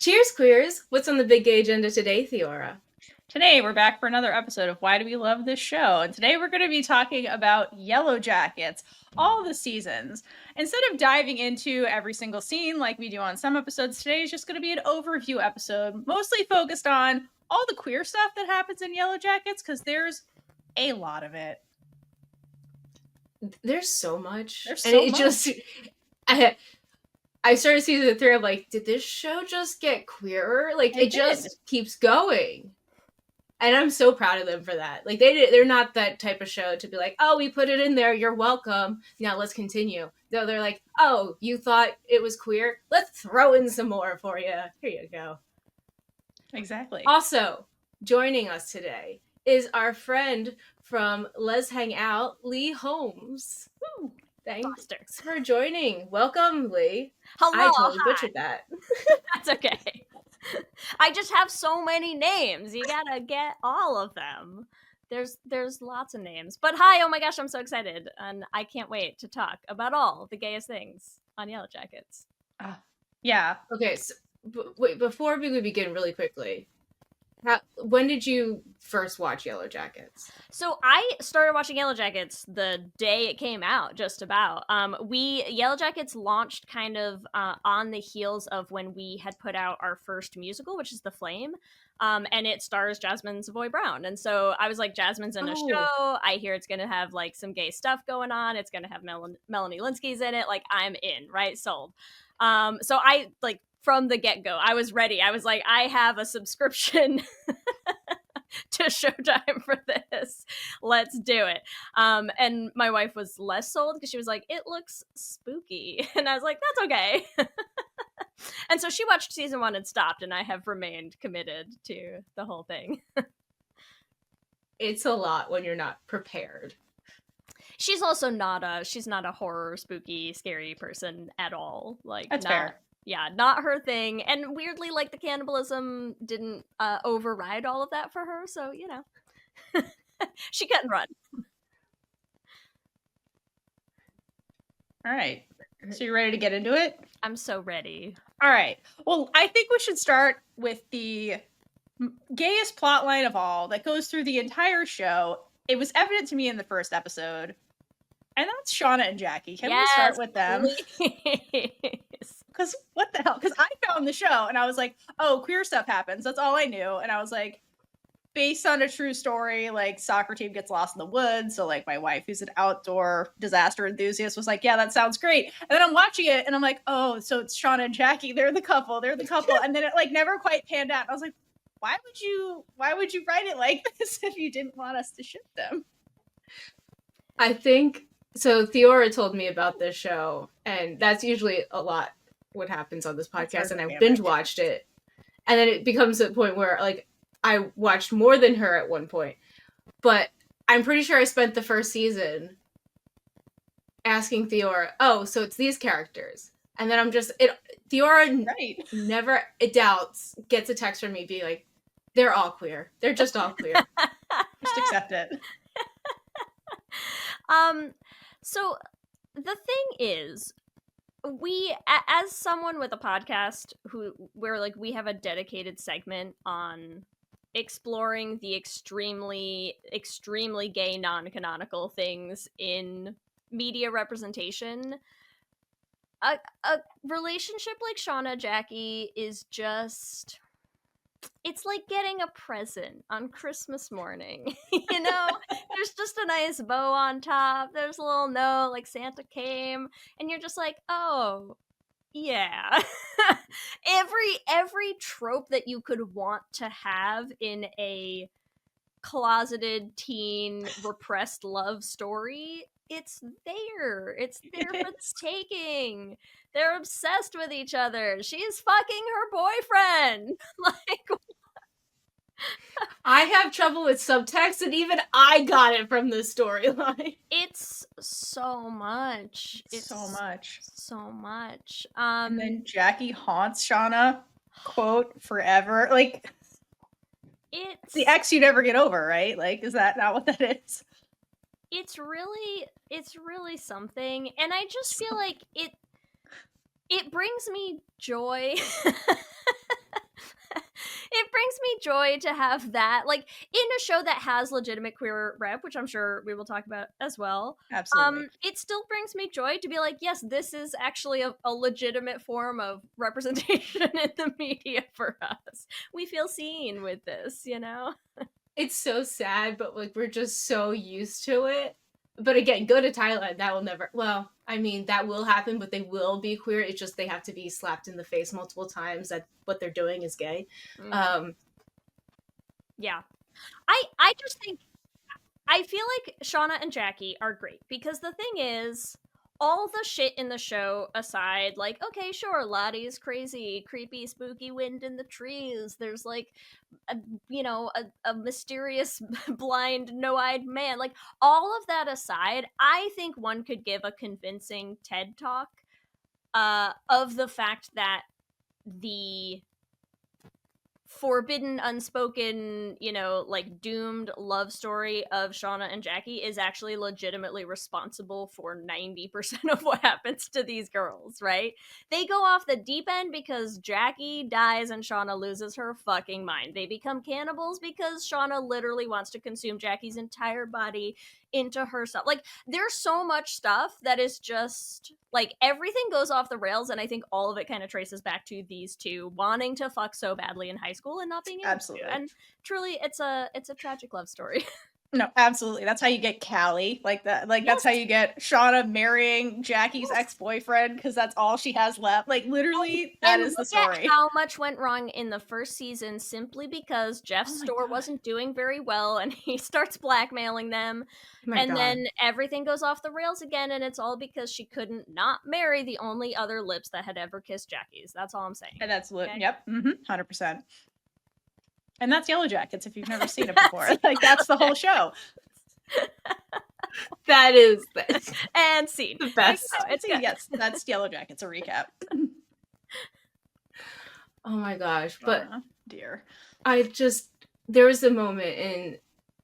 Cheers, queers! What's on the big gay agenda today, Theora? Today, we're back for another episode of Why Do We Love This Show? And today we're going to be talking about Yellowjackets, all the seasons. Instead of diving into every single scene like we do on some episodes, today is just going to be an overview episode, mostly focused on all the queer stuff that happens in Yellowjackets, because there's a lot of it. There's so much. There's so much. Just... I started seeing the thread, like, did this show just get queerer? Like, it just keeps going. And I'm so proud of them for that. Like, they're not that type of show to be like, oh, we put it in there, you're welcome, now let's continue. No, they're like, oh, you thought it was queer? Let's throw in some more for you. Here you go. Exactly. Also, joining us today is our friend from Lez Hang Out, Leigh Holmes. Woo. Thanks for joining. Welcome, Leigh. Hello. I totally butchered that. That's okay. I just have so many names. You gotta get all of them. There's lots of names. But hi, oh my gosh, I'm so excited. And I can't wait to talk about all the gayest things on Yellowjackets. Yeah. Okay, so wait, before we begin really quickly, when did you first watch Yellowjackets? So I started watching Yellowjackets the day it came out, just about. Yellowjackets launched kind of on the heels of when we had put out our first musical, which is The Flame, and it stars Jasmine Savoy Brown. And so I was like, Jasmine's in a show. I hear it's going to have like some gay stuff going on. It's going to have Melanie Linsky's in it. Like, I'm in, right? Sold. So I like, from the get-go, I was ready. I was like, I have a subscription to Showtime for this. Let's do it. And my wife was less sold because she was like, it looks spooky. And I was like, that's okay. And so she watched season 1 and stopped, and I have remained committed to the whole thing. It's a lot when you're not prepared. She's also not a horror, spooky, scary person at all. Like, that's fair. Yeah, not her thing. And weirdly, like, the cannibalism didn't override all of that for her. So, you know, she couldn't run. All right. So you ready to get into it? I'm so ready. All right. Well, I think we should start with the gayest plotline of all that goes through the entire show. It was evident to me in the first episode. And that's Shauna and Jackie. Can we start with them? Because what the hell? Because I found the show and I was like, oh, queer stuff happens. That's all I knew. And I was like, based on a true story, like, soccer team gets lost in the woods. So, like, my wife, who's an outdoor disaster enthusiast, was like, yeah, that sounds great. And then I'm watching it and I'm like, oh, so it's Shauna and Jackie. They're the couple. And then it, like, never quite panned out. And I was like, why would you write it like this if you didn't want us to ship them? I think, so Theora told me about this show, and that's usually a lot what happens on this podcast, and I binge watched it, and then it becomes a point where, like, I watched more than her at one point, but I'm pretty sure I spent the first season asking Theora, oh, so it's these characters, and then Theora never doubts, gets a text from me being like, they're all queer, they're just all queer. Just accept it. So the thing is, we, as someone with a podcast where like we have a dedicated segment on exploring the extremely, extremely gay non-canonical things in media representation, a relationship like Shauna Jackie is just, it's like getting a present on Christmas morning. You know, there's just a nice bow on top. There's a little note like Santa came, and you're just like, oh, yeah. every trope that you could want to have in a closeted teen repressed love story, it's there. It's there for the taking. They're obsessed with each other. She's fucking her boyfriend. Like, I have trouble with subtext, and even I got it from this storyline. It's so much. It's so much. And then Jackie haunts Shauna, quote, forever. Like, it's the ex you never get over, right? Like, is that not what that is? It's really something, and I just feel like it brings me joy brings me joy to have that, like, in a show that has legitimate queer rep, which I'm sure we will talk about as well. Absolutely. It still brings me joy to be like, yes, this is actually a legitimate form of representation in the media for us. We feel seen with this, you know? It's so sad, but like we're just so used to it. But again, go to Thailand. That will never. Well, I mean, that will happen, but they will be queer. It's just they have to be slapped in the face multiple times that what they're doing is gay. Yeah, I just think I feel like Shauna and Jackie are great because the thing is, all the shit in the show aside, like, okay, sure, Lottie's crazy, creepy, spooky wind in the trees. There's like, a mysterious, blind, no-eyed man. Like, all of that aside, I think one could give a convincing TED talk of the fact that the forbidden, unspoken, like doomed love story of Shauna and Jackie is actually legitimately responsible for 90% of what happens to these girls, right? They go off the deep end because Jackie dies and Shauna loses her fucking mind. They become cannibals because Shauna literally wants to consume Jackie's entire body into herself. Like, there's so much stuff that is just like everything goes off the rails, and I think all of it kind of traces back to these two wanting to fuck so badly in high school and not being able Absolutely. to. And truly, it's a tragic love story. No, absolutely. That's how you get Callie. Like that. Like that's how you get Shauna marrying Jackie's ex-boyfriend because that's all she has left. Like literally, that is the story. How much went wrong in the first season simply because Jeff's store wasn't doing very well, and he starts blackmailing them, then everything goes off the rails again, and it's all because she couldn't not marry the only other lips that had ever kissed Jackie's. That's all I'm saying. And that's yep, 100%. And that's Yellowjackets if you've never seen it before. Like, that's the whole show. That is and scene. The best. It's good. Yes, that's Yellowjackets, a recap. Oh my gosh. But dear. There was a moment in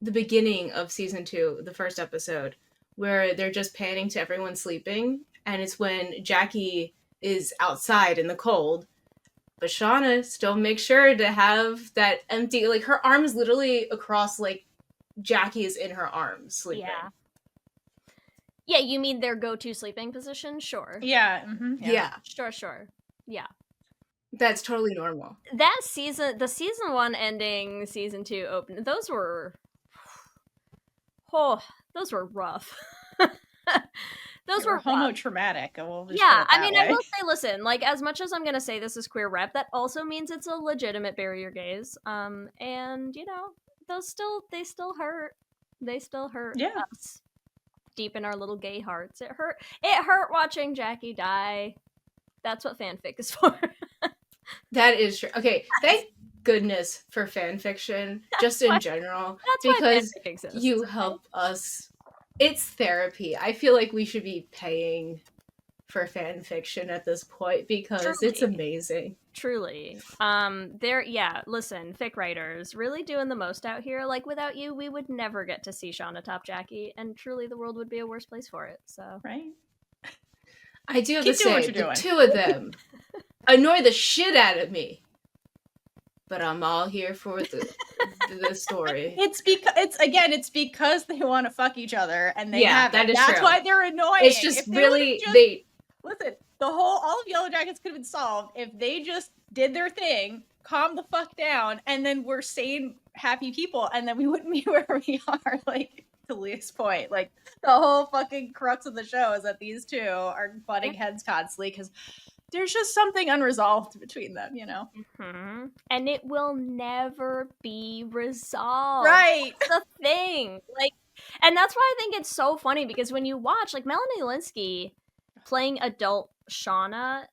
the beginning of season 2, the first episode, where they're just panning to everyone sleeping. And it's when Jackie is outside in the cold. But Shauna still makes sure to have that empty, like, her arm is literally across, like, Jackie is in her arms sleeping. Yeah, you mean their go-to sleeping position? Sure. Yeah. Yeah. Sure. Yeah. That's totally normal. That season, the season 1 ending, season 2 open, those were rough. Those were homo-traumatic. Yeah, I mean, I will say, listen, like, as much as I'm gonna say this is queer rep, that also means it's a legitimate barrier gaze. And they still hurt. They still hurt us deep in our little gay hearts. It hurt watching Jackie die. That's what fanfic is for. That is true. Okay, thank goodness for fanfiction, just in general, because you help us. It's therapy. I feel like we should be paying for fanfiction at this point because it's amazing. Truly. Listen, fic writers really doing the most out here. Like, without you, we would never get to see Shauna top Jackie, and truly the world would be a worse place for it. So, right? I do have to say, the two of them annoy the shit out of me. But I'm all here for the story. It's because they want to fuck each other, and they have that it. That's true. Why they're annoying. It's just really listen. All of Yellowjackets could have been solved if they just did their thing, calmed the fuck down, and then we're sane, happy people, and then we wouldn't be where we are. Like, to Leigh's point, like, the whole fucking crux of the show is that these two are butting heads constantly because there's just something unresolved between them, Mm-hmm. And it will never be resolved. Right. That's the thing. Like, and that's why I think it's so funny, because when you watch, like, Melanie Lynskey playing adult Shauna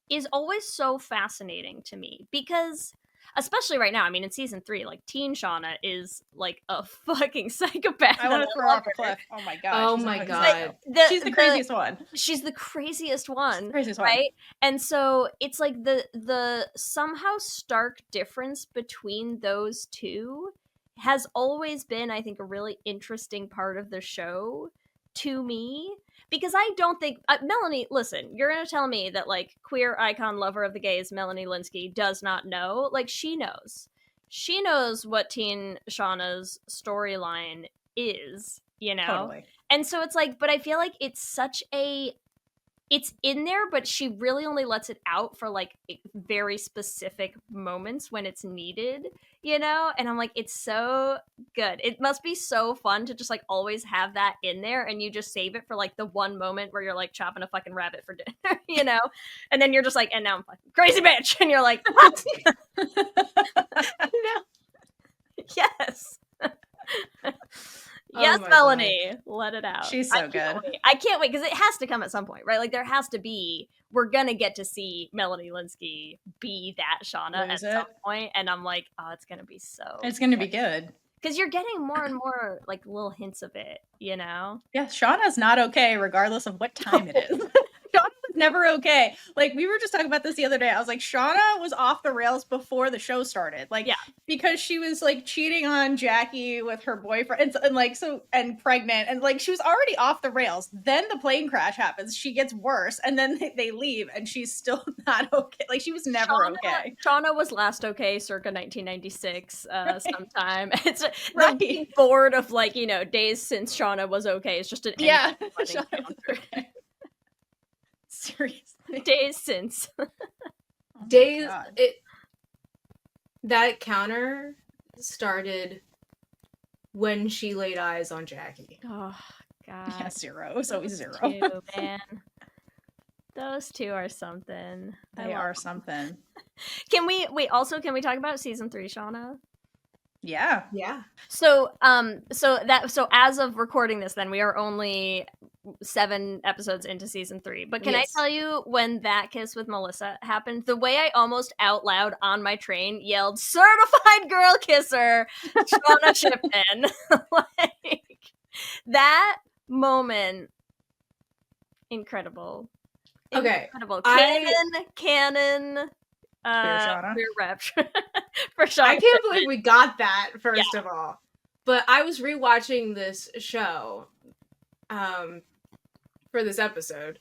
is always so fascinating to me, because especially right now, I mean, in season 3, like, teen Shauna is like a fucking psychopath. I want to throw off a cliff. Oh my god. Oh my god. She's the craziest one. She's the craziest one. Craziest one. Right? And so it's like the somehow stark difference between those two has always been, I think, a really interesting part of the show to me. Because I don't think Melanie, listen, you're gonna tell me that, like, queer icon lover of the gays Melanie Lynskey does not know. Like, she knows. she knows what teen Shauna's storyline is, you know? Totally. And so it's like, but I feel like it's in there, but she really only lets it out for like very specific moments when it's needed, you know? And I'm like, it's so good. It must be so fun to just like always have that in there, and you just save it for like the one moment where you're like chopping a fucking rabbit for dinner, you know? And then you're just like, and now I'm fucking crazy bitch. And you're like, what? No. Yes. Oh Yes, my Melanie, let it out. She's so good. I can't wait because it has to come at some point, right? Like there has to be. We're gonna get to see Melanie Lynskey be that Shauna at some point, and I'm like, oh, it's gonna be so. It's gonna be good because you're getting more and more like little hints of it, you know. Yeah, Shauna's not okay, regardless of what time it is. Shauna was never okay. Like, we were just talking about this the other day. I was like, Shauna was off the rails before the show started. Like, because she was like cheating on Jackie with her boyfriend and like, so, and pregnant. And like, she was already off the rails. Then the plane crash happens. She gets worse. And then they leave and she's still not okay. Like, she was never okay. Shauna was last okay circa 1996 sometime. It's right. Being bored of like, you know, days since Shauna was okay. It's just an okay. Seriously, days since days it that counter started when she laid eyes on Jackie. Oh god, yeah, 0. It was always 0. Two, man, those two are something. They are something. Can we talk about season 3, Shauna? Yeah. So as of recording this, then we are only 7 episodes into season 3. But can I tell you, when that kiss with Melissa happened, the way I almost out loud on my train yelled, "Certified girl kisser, Shauna Shipton." Like, that moment, incredible. Okay. Incredible. Canon. Queer rep for Shauna. I can't believe we got that, first of all. But I was rewatching this show for this episode,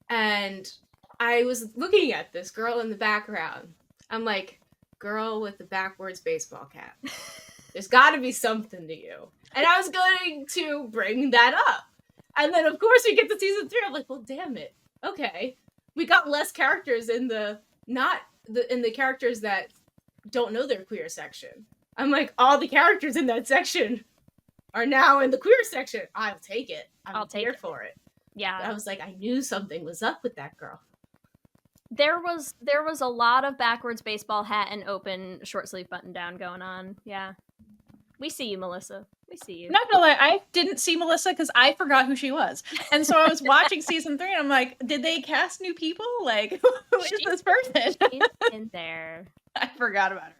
and I was looking at this girl in the background. I'm like, girl with the backwards baseball cap. There's got to be something to you. And I was going to bring that up. And then, of course, we get to season 3. I'm like, well, damn it. Okay. We got less characters in the characters that don't know their queer section. I'm like, all the characters in that section are now in the queer section. I'll take it. I'll here for it. Yeah. I was like, I knew something was up with that girl. There was a lot of backwards baseball hat and open short sleeve button down going on. Yeah. We see you, Melissa. We see you. Not gonna lie, I didn't see Melissa because I forgot who she was. And so I was watching season 3 and I'm like, did they cast new people? Like, who is this person? She's in there. I forgot about her.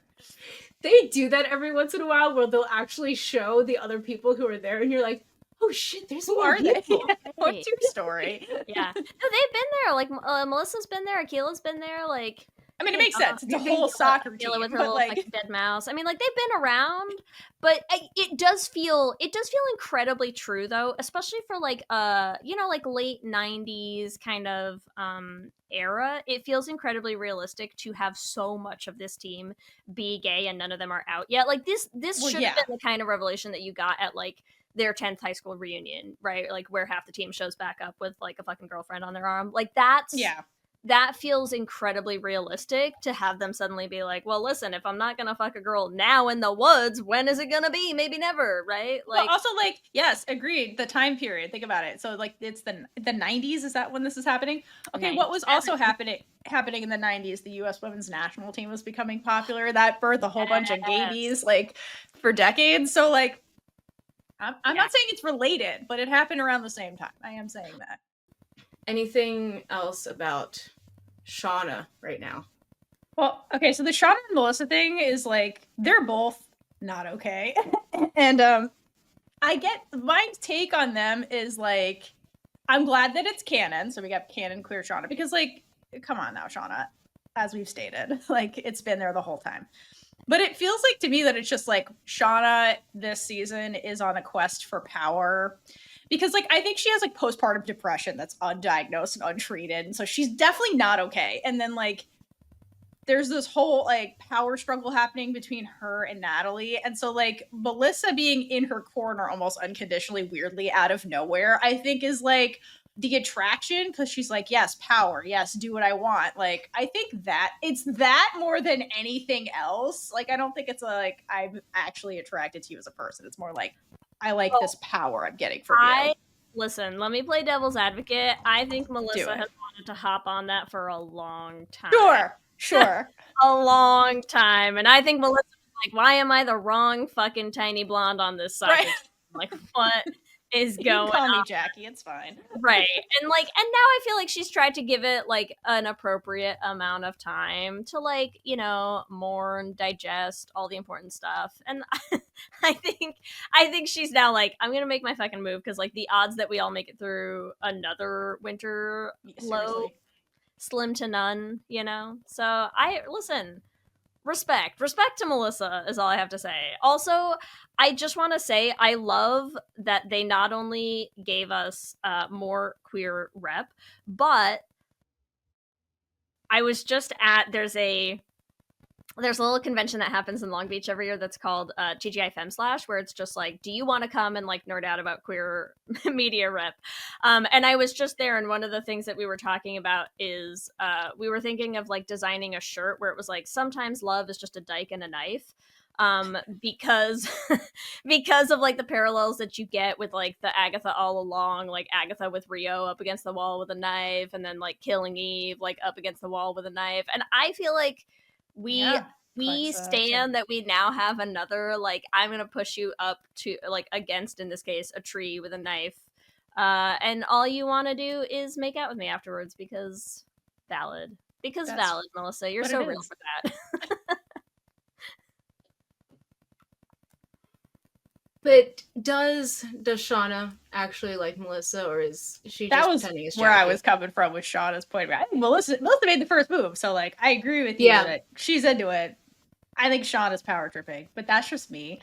They do that every once in a while where they'll actually show the other people who are there and you're like, oh shit, there's more people. What's your story? Yeah. No, they've been there. Like, Melissa's been there. Akila's been there. Like, I mean, it makes sense. It's a whole soccer team with her little like dead mouse. I mean, like, they've been around, but it does feel incredibly true though, especially for like like late 90s kind of era. It feels incredibly realistic to have so much of this team be gay and none of them are out yet. Like this should have been the kind of revelation that you got at like their 10th high school reunion, right? Like where half the team shows back up with like a fucking girlfriend on their arm. Like that feels incredibly realistic to have them suddenly be like, well, listen, if I'm not gonna fuck a girl now in the woods, when is it gonna be? Maybe never, right? Like, well, also, like, yes, agreed. The time period, think about it. So, like, it's the 90s. Is that when this is happening? Okay, what was also happening in the 90s? The U.S. women's national team was becoming popular. That birthed a whole bunch of gays, like, for decades. So, like, I'm not saying it's related, but it happened around the same time. I am saying that. Anything else about Shauna right now? Well, okay, so the Shauna and Melissa thing is like, they're both not okay. And I get, my take on them is like, I'm glad that it's canon. So we got canon queer Shauna, because like, come on now, Shauna, as we've stated, like it's been there the whole time. But it feels like to me that it's just like Shauna this season is on a quest for power. Because, like, I think she has, like, postpartum depression that's undiagnosed and untreated. And so she's definitely not okay. And then, like, there's this whole like power struggle happening between her and Natalie. And so like Melissa being in her corner almost unconditionally, weirdly out of nowhere, I think is like the attraction, because she's like, yes, power, yes, do what I want. Like, I think that it's that more than anything else. Like, I don't think it's like I'm actually attracted to you as a person. It's more like I like this power I'm getting from you. Listen, let me play devil's advocate. I think Melissa has wanted to hop on that for a long time. Sure. A long time. And I think Melissa was like, why am I the wrong fucking tiny blonde on this soccer team? Like, what is going on? You can call me Jackie, it's fine. Right. And like, and now I feel like she's tried to give it like an appropriate amount of time to like, you know, mourn, digest all the important stuff. And I think she's now like, I'm gonna make my fucking move, because like the odds that we all make it through another winter low, slim to none, you know? So respect to Melissa is all I have to say. Also, I just want to say I love that they not only gave us more queer rep, but I was just at there's a little convention that happens in Long Beach every year that's called TGI FemSlash, where it's just like, do you want to come and like nerd out about queer media rep? And I was just there, and one of the things that we were talking about is we were thinking of like designing a shirt where it was like, sometimes love is just a dyke and a knife. Because of like the parallels that you get with like the Agatha all along, like Agatha with Rio up against the wall with a knife, and then like killing Eve like up against the wall with a knife. And I feel like we stand that we now have another, like, I'm gonna push you up to like against, in this case, a tree with a knife, and all you want to do is make out with me afterwards, because valid, Melissa, you're so real for that. But does Shauna actually like Melissa, or is she just pretending it's Jackie? Where I was coming from with Shauna's point. I think Melissa made the first move, so like I agree with you that she's into it. I think Shauna's power tripping, but that's just me.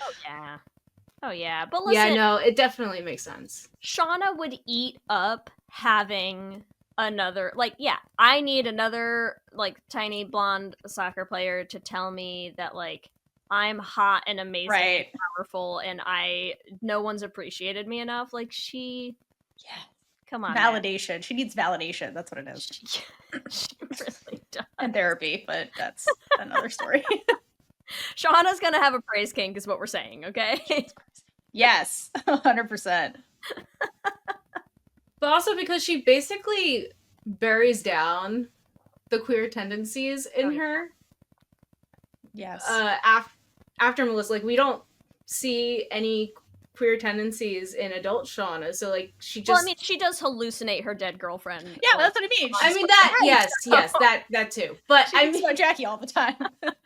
Oh yeah. But listen, yeah, no, it definitely makes sense. Shauna would eat up having another, like, I need another like tiny blonde soccer player to tell me that like I'm hot and amazing and powerful, and no one's appreciated me enough. Like, come on, validation. Man. She needs validation. That's what it is. She really does. And therapy, but that's another story. Shauna's gonna have a praise kink, is what we're saying. Okay. Yes, 100%. But also because she basically buries down the queer tendencies in her. Yes. After Melissa, like, we don't see any queer tendencies in adult Shauna, so like she just. Well, I mean, she does hallucinate her dead girlfriend. Yeah, that's what I mean. I mean that. Yes, that too. But I mean, about Jackie all the time. Other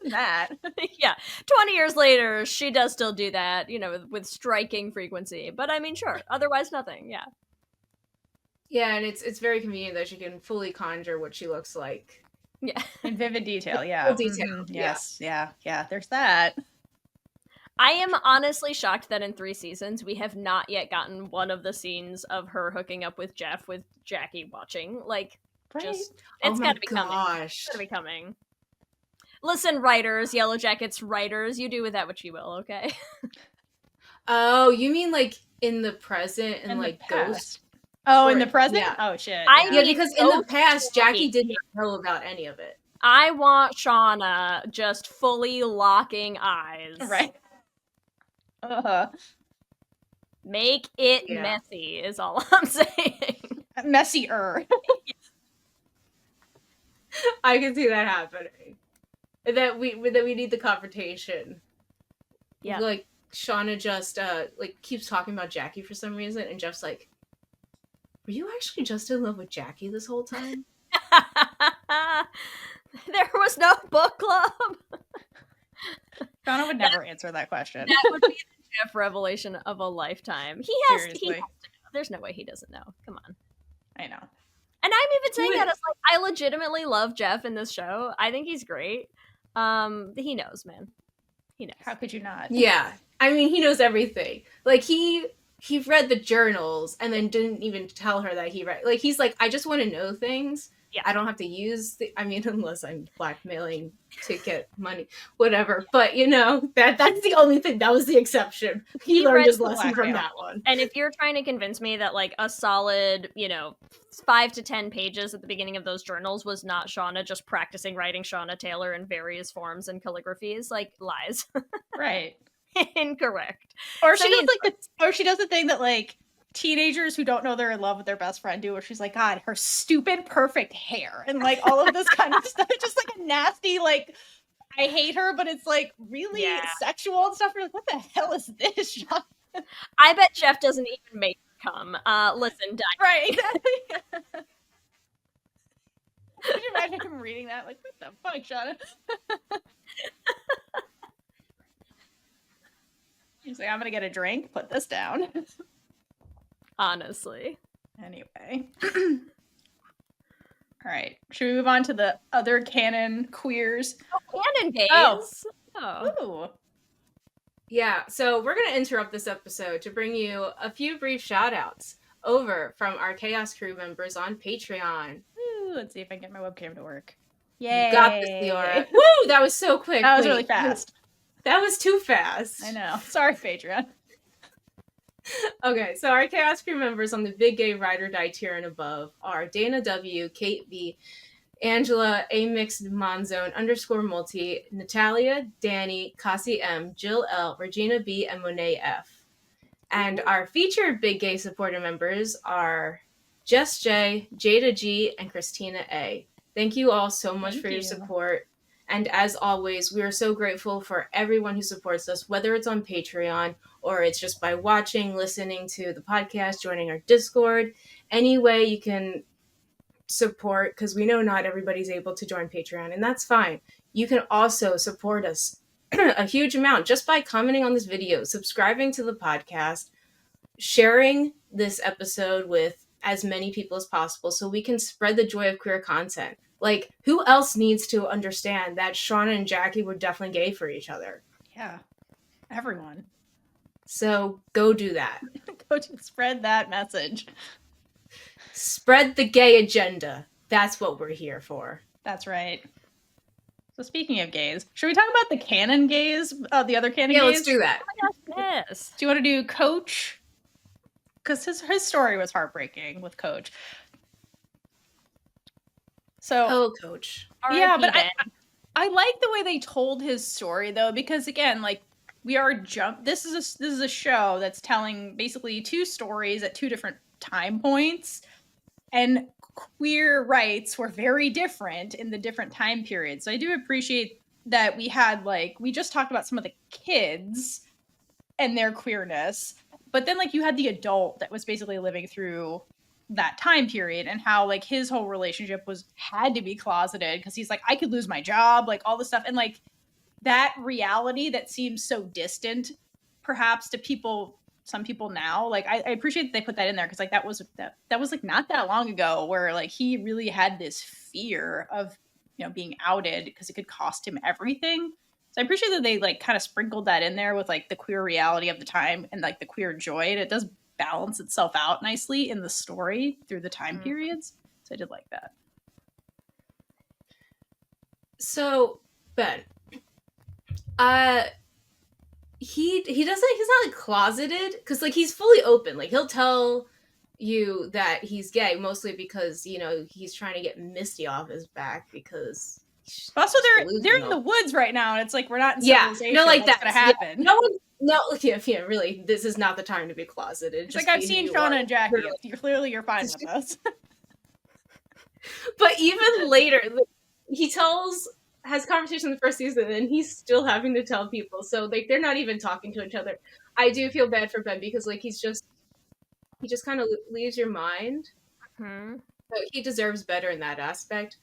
than that, 20 years later, she does still do that, you know, with striking frequency. But I mean, sure. Otherwise, nothing. Yeah. Yeah, and it's very convenient that she can fully conjure what she looks like. Yeah. In vivid detail, yeah. Yes, yeah. There's that. I am honestly shocked that in 3 seasons, we have not yet gotten one of the scenes of her hooking up with Jeff with Jackie watching. Like, it's gotta be coming. It's gotta be coming. Listen, writers, Yellowjackets writers, you do with that what you will, okay? Oh, you mean like in the present and like Ghost? Oh, in the present? Yeah. Oh, shit. Yeah, because in the past, Jackie didn't know about any of it. I want Shauna just fully locking eyes. Right. Make it messy is all I'm saying. Messier. I can see that happening. That we need the confrontation. Yeah. Like, Shauna just like keeps talking about Jackie for some reason, and Jeff's like, were you actually just in love with Jackie this whole time? There was no book club. Shauna would never answer that question. That would be the Jeff revelation of a lifetime. He has to know. There's no way he doesn't know. Come on. I know. And I'm even saying that as like, I legitimately love Jeff in this show. I think he's great. He knows, man. He knows. How could you not? Yeah. I mean, he knows everything. Like, he read the journals and then didn't even tell her that he read. Like, he's like, I just want to know things Yeah. I don't have to use unless I'm blackmailing to get money, whatever. But that's the only thing. That was the exception. He learned read his the lesson from blackmail. that one. And if you're trying to convince me that like a solid, 5 to 10 pages at the beginning of those journals was not Shauna just practicing writing Shauna Taylor in various forms and calligraphies, like lies. Right. Incorrect. Or So, she does she does the thing that like teenagers who don't know they're in love with their best friend do, where she's like, God, her stupid perfect hair and like all of this kind of stuff. It's just like a nasty, like, I hate her, but it's like really sexual and stuff. You're like, what the hell is this, Shauna? I bet Jeff doesn't even make her come. Listen, die. Right, exactly. Could you imagine him reading that? Like, what the fuck, Shauna? He's like, I'm gonna get a drink, put this down. Honestly. Anyway. All right. Should we move on to the other canon queers? Oh, canon gays. Oh. Ooh. Yeah, so we're going to interrupt this episode to bring you a few brief shout-outs over from our Chaos crew members on Patreon. Ooh, let's see if I can get my webcam to work. Yay! You got this, Theora. Woo! That was so quick. That was really fast. That was too fast. I know. Sorry, Patreon. Okay, so our Chaos crew members on the Big Gay Ride or Die tier and above are Dana W, Kate B, Angela, A Mixed Monzone _multi, Natalia, Danny, Cassie M, Jill L, Regina B, and Monet F. And our featured Big Gay supporter members are Jess J, Jada G, and Christina A. Thank you all so much for your support. And as always, we are so grateful for everyone who supports us, whether it's on Patreon or it's just by watching, listening to the podcast, joining our Discord. Any way you can support, because we know not everybody's able to join Patreon, and that's fine. You can also support us a huge amount just by commenting on this video, subscribing to the podcast, sharing this episode with as many people as possible so we can spread the joy of queer content. Like, who else needs to understand that Shauna and Jackie were definitely gay for each other? Yeah. Everyone. So go do that. Go spread that message. Spread the gay agenda. That's what we're here for. That's right. So speaking of gays, should we talk about the canon gays? The other canon gays? Yeah, let's do that. Oh my gosh, yes. Do you want to do Coach? Because his story was heartbreaking with Coach. So, oh, Coach. Yeah, but I like the way they told his story though, because again, like this is a show that's telling basically two stories at two different time points, and queer rights were very different in the different time periods. So I do appreciate that we just talked about some of the kids and their queerness, but then like you had the adult that was basically living through that time period, and how like his whole relationship had to be closeted because he's like, I could lose my job, like all this stuff, and like that reality that seems so distant perhaps to some people now. Like I appreciate that they put that in there, because like that was like not that long ago, where like he really had this fear of being outed because it could cost him everything. So I appreciate that they like kind of sprinkled that in there with like the queer reality of the time and like the queer joy, and it does balance itself out nicely in the story through the time periods. So I did like that. So Ben, he's not like closeted, because like he's fully open. Like he'll tell you that he's gay, mostly because he's trying to get Misty off his back, because also they're in the woods right now, and it's like we're not in civilization. No, like that's gonna happen. Really, this is not the time to be closeted. It's like, I've seen Shauna and Jackie. You're fine with us. But even later, he has conversations in the first season, and he's still having to tell people. So like they're not even talking to each other. I do feel bad for Ben, because like he just kind of leaves your mind. Mm-hmm. So he deserves better in that aspect.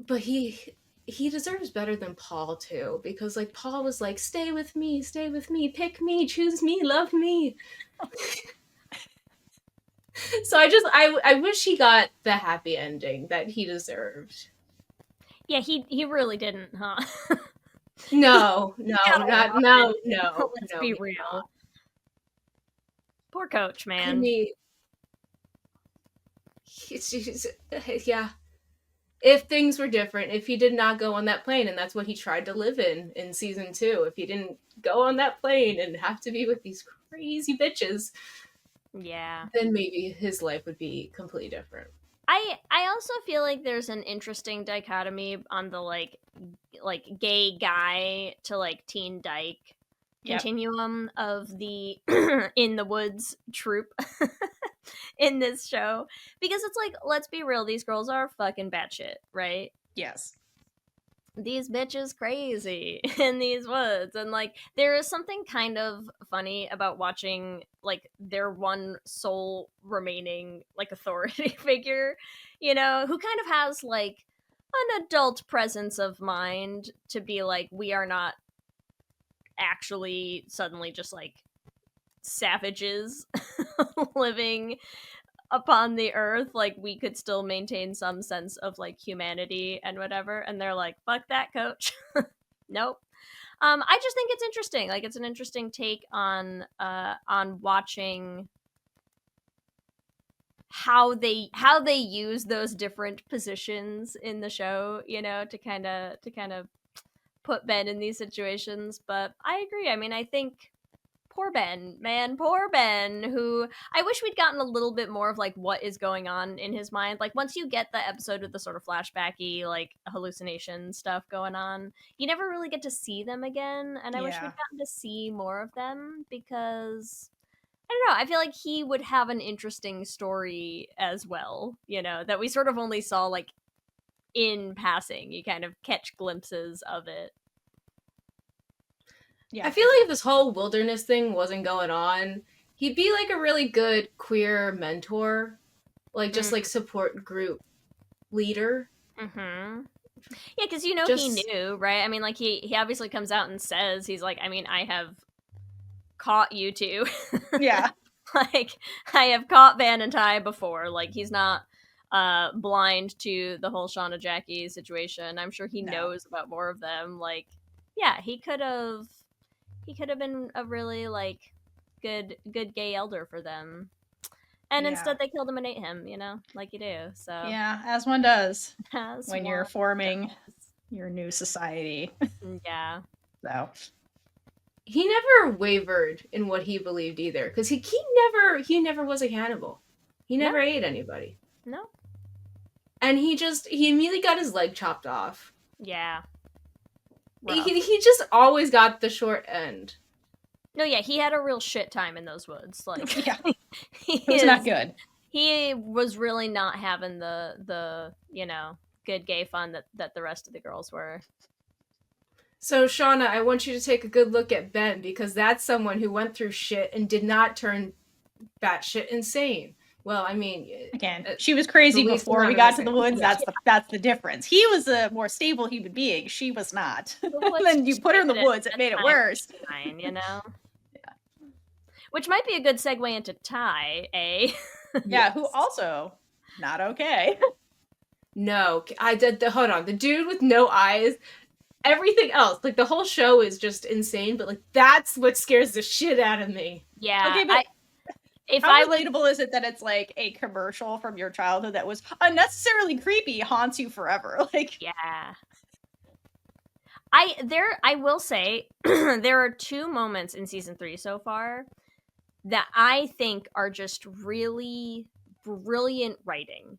But he deserves better than Paul too, because like Paul was like, stay with me, pick me, choose me, love me. So I wish he got the happy ending that he deserved. Yeah, he really didn't, huh? No. Let's be real. Not. Poor Coach, man. yeah. If things were different, if he did not go on that plane, and that's what he tried to live in season 2, if he didn't go on that plane and have to be with these crazy bitches, Yeah. then maybe his life would be completely different. I also feel like there's an interesting dichotomy on the like gay guy to like Teendyke continuum of the in the woods troop in this show, because it's like, let's be real, these girls are fucking batshit, right? Yes. These bitches crazy in these woods, and like there is something kind of funny about watching like their one sole remaining like authority figure, you know, who kind of has like an adult presence of mind to be like, we are not actually suddenly just like savages living upon the earth, like we could still maintain some sense of like humanity and whatever. And they're like, fuck that, coach. Nope. I just think it's interesting, like it's an interesting take on watching how they use those different positions in the show, you know, to kind of put Ben in these situations. But I agree, I mean, I think poor Ben, man, poor Ben, who I wish we'd gotten a little bit more of like what is going on in his mind. Like once you get the episode with the sort of flashbacky, like hallucination stuff going on, you never really get to see them again. And I wish we'd gotten to see more of them, because I don't know, I feel like he would have an interesting story as well, you know, that we sort of only saw like in passing. You kind of catch glimpses of it. Yeah. I feel like if this whole wilderness thing wasn't going on, he'd be like a really good queer mentor, like just like support group leader. Mm-hmm. Yeah, because you know, he knew, right? I mean, like he obviously comes out and says, he's like, I mean, I have caught you two. Yeah. Like I have caught Van and Ty before. Like he's not blind to the whole Shauna Jackie situation. I'm sure he knows about more of them. Like, yeah, he could have been a really like good gay elder for them. And instead they killed him and ate him, you know, like you do. So yeah, as one does when you're one forming your new society. Yeah. So he never wavered in what he believed either, because he never was a cannibal. He never ate anybody. No. And he immediately got his leg chopped off. Yeah. He just always got the short end. No, yeah, he had a real shit time in those woods. Like, yeah, it was not good. He was really not having the you know, good gay fun that the rest of the girls were. So, Shauna, I want you to take a good look at Ben, because that's someone who went through shit and did not turn batshit insane. Well, I mean, again, she was crazy before we got to the woods. That's the difference. He was a more stable human being. She was not. Then you put her in the woods, it made it worse. Fine, you know. Yeah. Which might be a good segue into Ty, eh? Yeah, yes. Who also not okay. No, I did hold on. The dude with no eyes. Everything else, like the whole show is just insane, but like that's what scares the shit out of me. Yeah. Okay, but how relatable is it that it's like a commercial from your childhood that was unnecessarily creepy haunts you forever? Like, yeah. I will say there are 2 moments in season 3 so far that I think are just really brilliant writing.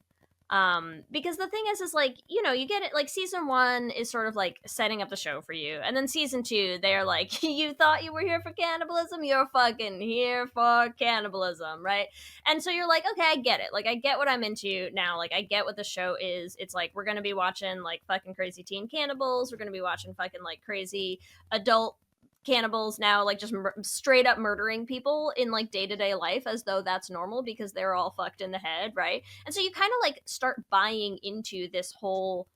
Because the thing is like, you know, you get it, like season 1 is sort of like setting up the show for you, and then season 2 they're like, you thought you were here for cannibalism, you're fucking here for cannibalism, right? And so you're like, okay, I get it, like I get what I'm into now, like I get what the show is. It's like, we're gonna be watching like fucking crazy teen cannibals, we're gonna be watching fucking like crazy adult cannibals now, like just straight up murdering people in like day-to-day life as though that's normal because they're all fucked in the head, right? And so you kind of like start buying into this whole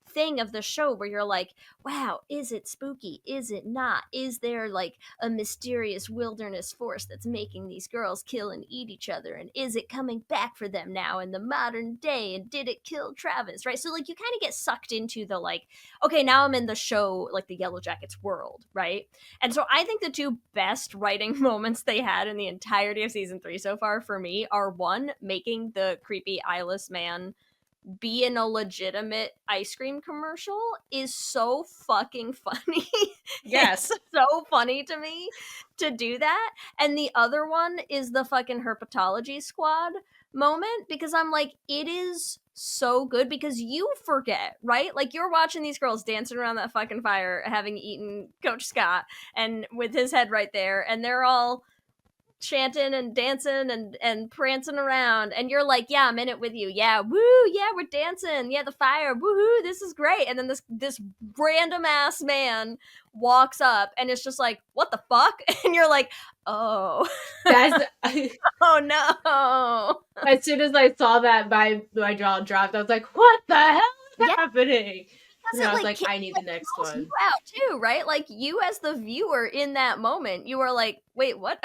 thing of the show where you're like, wow, is it spooky? Is it not? Is there like a mysterious wilderness force that's making these girls kill and eat each other? And is it coming back for them now in the modern day? And did it kill Travis? Right? So like you kind of get sucked into the like, okay, now I'm in the show, like the Yellowjackets world, right? And so I think the two best writing moments they had in the entirety of season 3 so far for me are, one, making the creepy eyeless man be in a legitimate ice cream commercial is so fucking funny. Yes. It's so funny to me to do that. And the other one is the fucking herpetology squad moment, because I'm like, it is so good because you forget, right? Like you're watching these girls dancing around that fucking fire having eaten Coach Scott and with his head right there, and they're all chanting and dancing and prancing around, and you're like, yeah, I'm in it with you. Yeah, woo, yeah, we're dancing. Yeah, the fire, woohoo, this is great. And then this random ass man walks up and it's just like, what the fuck? And you're like, oh. That's Oh no. as soon as I saw that, my jaw dropped. I was like, what the hell is Yeah. happening? Because And it, I was like, like, I need the next calls one. you out too, right? Like you as the viewer in that moment, you are like, wait, what?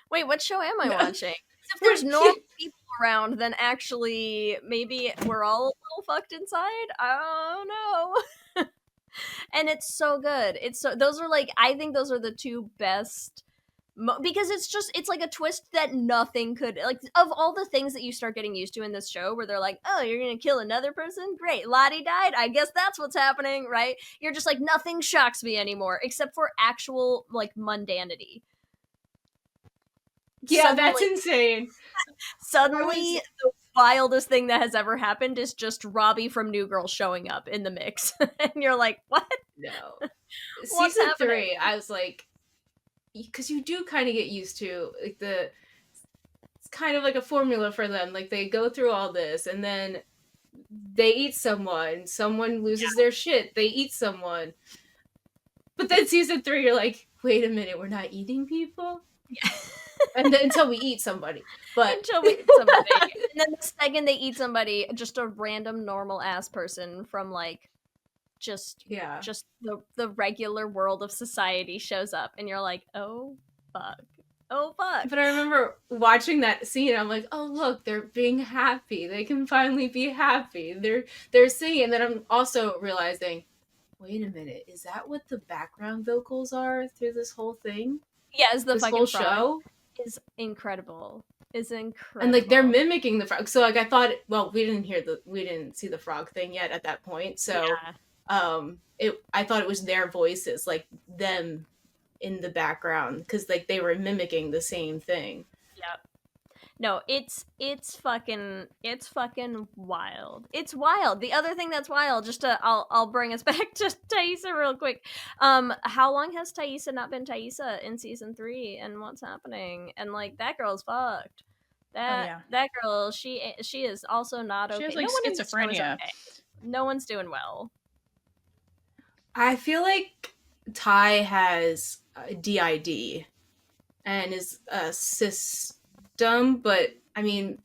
Wait, what show am I watching? If there's normal people around, then actually maybe we're all a little fucked inside. I don't know. And it's so good. It's so, those are like, I think those are the two best because it's like a twist that nothing could, like, of all the things that you start getting used to in this show where they're like, oh, you're gonna kill another person, great, Lottie died, I guess that's what's happening, right? You're just like, nothing shocks me anymore except for actual like mundanity. Yeah, that's insane. Suddenly the wildest thing that has ever happened is just Robbie from New Girl showing up in the mix. And you're like, what? No. What's Season happening? 3, I was like, because you do kind of get used to like it's kind of like a formula for them. Like they go through all this and then they eat someone loses their shit, they eat someone. But then season 3, you're like, wait a minute, we're not eating people? Yeah. And then until we eat somebody. But until we eat somebody. And then the second they eat somebody, just a random normal ass person from like just the regular world of society shows up, and you're like, oh fuck. But I remember watching that scene, I'm like, oh look, they're being happy, they can finally be happy, they're singing. And then I'm also realizing, wait a minute, is that what the background vocals are through this whole thing? Yeah, is the this fucking whole frog show is incredible. And like they're mimicking the frog. So like I thought, well, we didn't see the frog thing yet at that point, so I thought it was their voices, like them in the background, because like they were mimicking the same thing. Yep. No, it's fucking wild. It's wild. The other thing that's wild, I'll bring us back to Taisa real quick. How long has Taisa not been Taisa in season 3, and what's happening? And like that girl's fucked. That girl, she is also not okay. She has like schizophrenia. Okay. No one's doing well. I feel like Ty has DID and is a system, but I mean,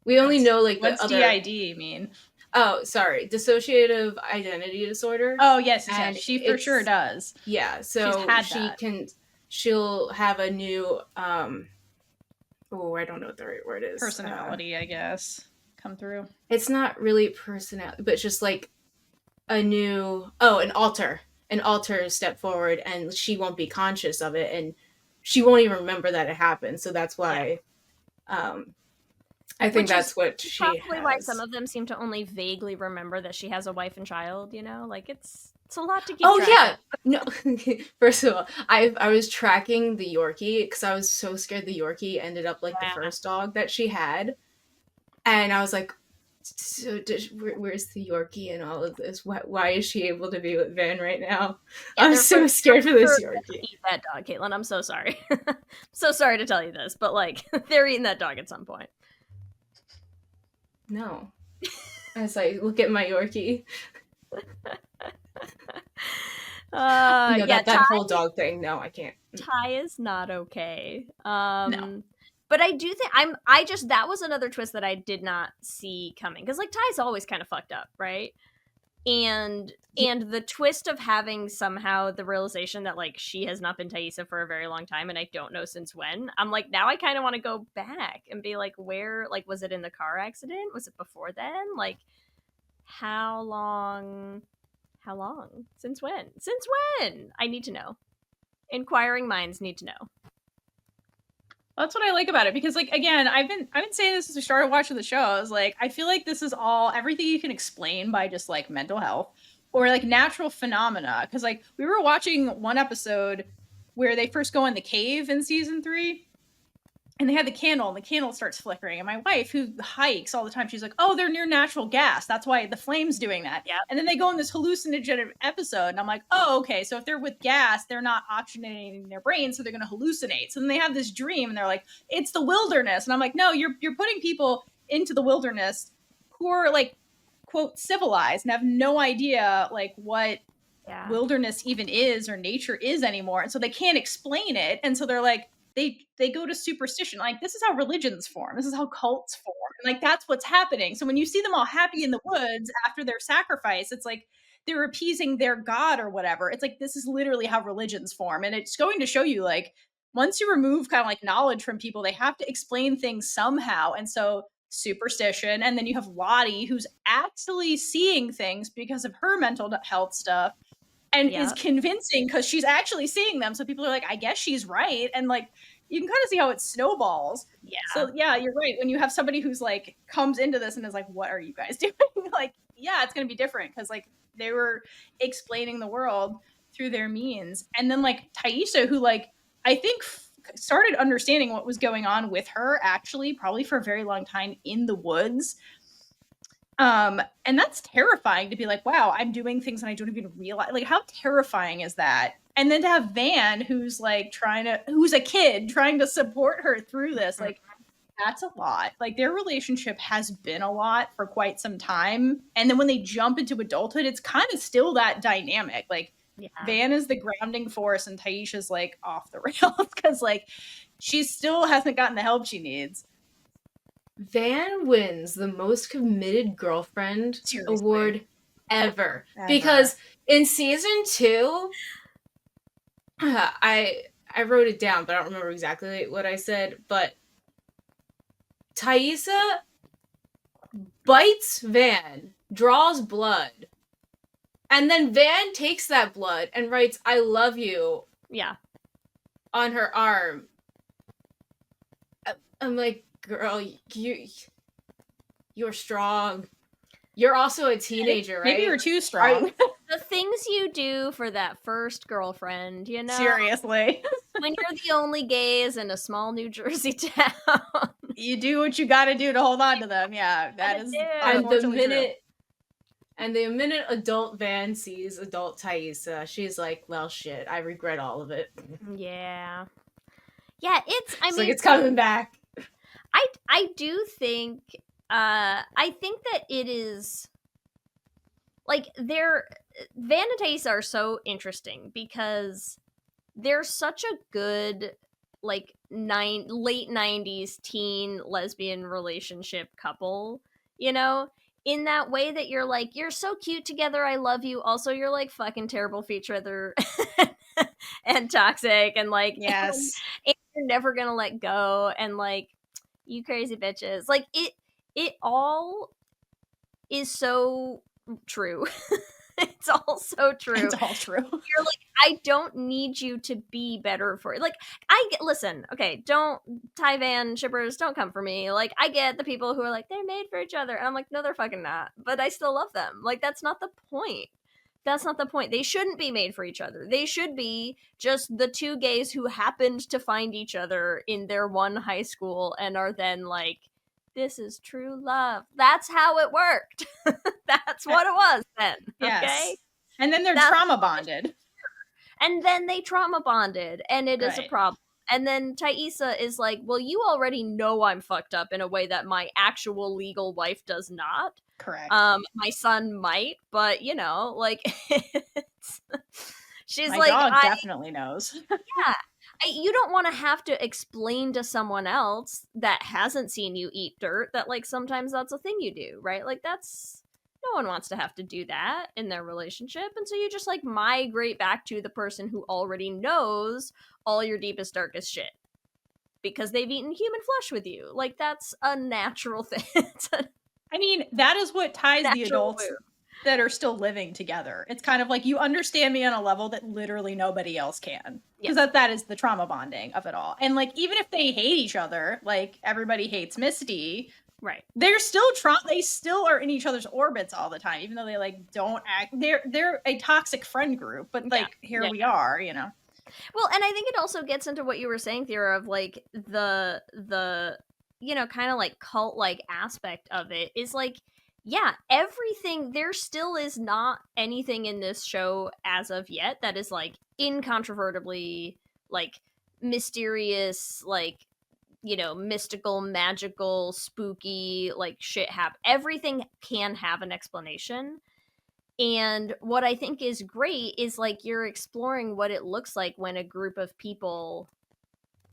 we only know like the what's other. DID mean? Oh, sorry, dissociative identity disorder. Oh yes, she for sure does. Yeah, so she'll have a new I don't know what the right word is. Personality, I guess, come through. It's not really personality, but just like a new an alter step forward, and she won't be conscious of it, and she won't even remember that it happened. So that's why I think that's what she probably has. Why some of them seem to only vaguely remember that she has a wife and child, you know, like it's a lot to keep track of. No. First of all, I was tracking the Yorkie because I was so scared the Yorkie ended up like the first dog that she had, and I was like, so where's the Yorkie in all of this? Why is she able to be with Van right now? Yeah, I'm so scared for this Yorkie. Eat that dog, Caitlin. I'm so sorry. So sorry to tell you this, but like they're eating that dog at some point. No. As I look at my Yorkie. That whole dog thing. No, I can't. Ty is not okay. No. But I do think that was another twist that I did not see coming. Because like Ty's always kind of fucked up, right? and the twist of having somehow the realization that like she has not been Taisa for a very long time, and I don't know since when. I'm like, now I kind of want to go back and be like, where, like, was it in the car accident? Was it before then? Like, how long? Since when? I need to know. Inquiring minds need to know. That's what I like about it, because like, again, I've been saying this since we started watching the show. I was like, I feel like this is all everything you can explain by just like mental health or like natural phenomena. Because like we were watching one episode where they first go in the cave in season 3, and they had the candle, and the candle starts flickering. And my wife, who hikes all the time, she's like, "Oh, they're near natural gas. That's why the flame's doing that." Yeah. And then they go in this hallucinogenic episode, and I'm like, "Oh, okay. So if they're with gas, they're not oxygenating their brain, so they're going to hallucinate." So then they have this dream, and they're like, "It's the wilderness." And I'm like, "No, you're putting people into the wilderness who are like, quote, civilized and have no idea like what wilderness even is or nature is anymore, and so they can't explain it, and so they're like." They go to superstition. Like, this is how religions form. This is how cults form. And like, that's what's happening. So when you see them all happy in the woods after their sacrifice, it's like they're appeasing their god or whatever. It's like, this is literally how religions form. And it's going to show you, like, once you remove kind of like knowledge from people, they have to explain things somehow. And so superstition. And then you have Lottie, who's actually seeing things because of her mental health stuff. And is convincing because she's actually seeing them. So people are like, I guess she's right. And like, you can kind of see how it snowballs. Yeah. So yeah, you're right. When you have somebody who's like, comes into this and is like, what are you guys doing? Like, yeah, it's going to be different because like they were explaining the world through their means. And then like Taisa, who like, I think started understanding what was going on with her actually probably for a very long time in the woods. And that's terrifying to be like, wow, I'm doing things and I don't even realize, like, how terrifying is that? And then to have Van, who's like who's a kid trying to support her through this, like, that's a lot. Like, their relationship has been a lot for quite some time. And then when they jump into adulthood, it's kind of still that dynamic. Like, Van is the grounding force and Taisha's like off the rails because like she still hasn't gotten the help she needs. Van wins the most committed girlfriend award ever. Because in season 2, I wrote it down, but I don't remember exactly what I said. But Taisa bites Van, draws blood, and then Van takes that blood and writes "I love you" on her arm. I'm like, girl, you're strong. You're also a teenager, right? Maybe you're too strong. The things you do for that first girlfriend, you know? Seriously. When you're the only gays in a small New Jersey town. You do what you gotta do to hold on to them. Yeah, that is unfortunately true. And the minute adult Van sees adult Taisa, she's like, well, shit, I regret all of it. Yeah. Yeah, I mean, like, it's coming back. I do think I think that it is like Van and Taisa are so interesting because they're such a good like late 90s teen lesbian relationship couple, you know, in that way that you're like, you're so cute together, I love you, also you're like fucking terrible for each other and toxic and like yes and you're never gonna let go and like you crazy bitches. Like it all is so true. It's all so true. It's all true. You're like, I don't need you to be better for it. Like, listen, okay, don't, Ty Van shippers, don't come for me. Like, I get the people who are like, they're made for each other. And I'm like, no, they're fucking not. But I still love them. Like, that's not the point. That's not the point. They shouldn't be made for each other. They should be just the two gays who happened to find each other in their one high school and are then like, this is true love. That's how it worked. That's what it was then. Yes. Okay? And then they're trauma bonded. And then they trauma bonded, and it is a problem. And then Taisa is like, well, you already know I'm fucked up in a way that my actual legal wife does not. Correct. My son might, but you know, like, she's my like, dog definitely knows. Yeah. You don't want to have to explain to someone else that hasn't seen you eat dirt that like sometimes that's a thing you do, right? Like it's No one wants to have to do that in their relationship. And so you just like migrate back to the person who already knows all your deepest, darkest shit because they've eaten human flesh with you. Like, that's a natural thing. I mean, that is what ties the natural adults move. that are still living together. It's kind of like you understand me on a level that literally nobody else can. Because that is the trauma bonding of it all. And like, even if they hate each other, like everybody hates Misty, right? They're still they still are in each other's orbits all the time, even though they like don't act. They're a toxic friend group, but like here we are, you know. Well, and I think it also gets into what you were saying, Theora, of like the you know, kind of like cult like aspect of it is like, yeah, everything, there still is not anything in this show as of yet that is like incontrovertibly like mysterious, like, you know, mystical, magical, spooky, like shit happen. Everything can have an explanation. And what I think is great is like you're exploring what it looks like when a group of people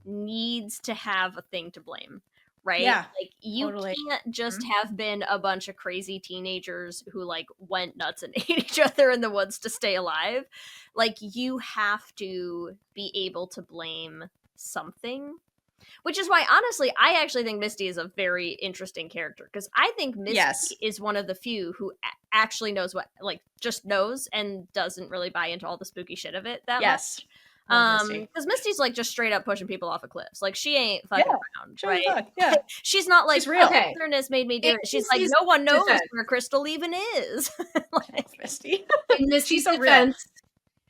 needs to have a thing to blame, right? Yeah, like you totally. can't just have been a bunch of crazy teenagers who like went nuts and ate each other in the woods to stay alive. Like, you have to be able to blame something. Which is why, honestly, I actually think Misty is a very interesting character, because I think Misty is one of the few who actually knows what, like, just knows and doesn't really buy into all the spooky shit of it that much. Because Misty's like just straight up pushing people off of cliffs. Like, she ain't fucking around, right? Yeah, she's not like, she's real. Wilderness made me do it. She's like, no one knows where Crystal even is. Like, Misty. In Misty's defense,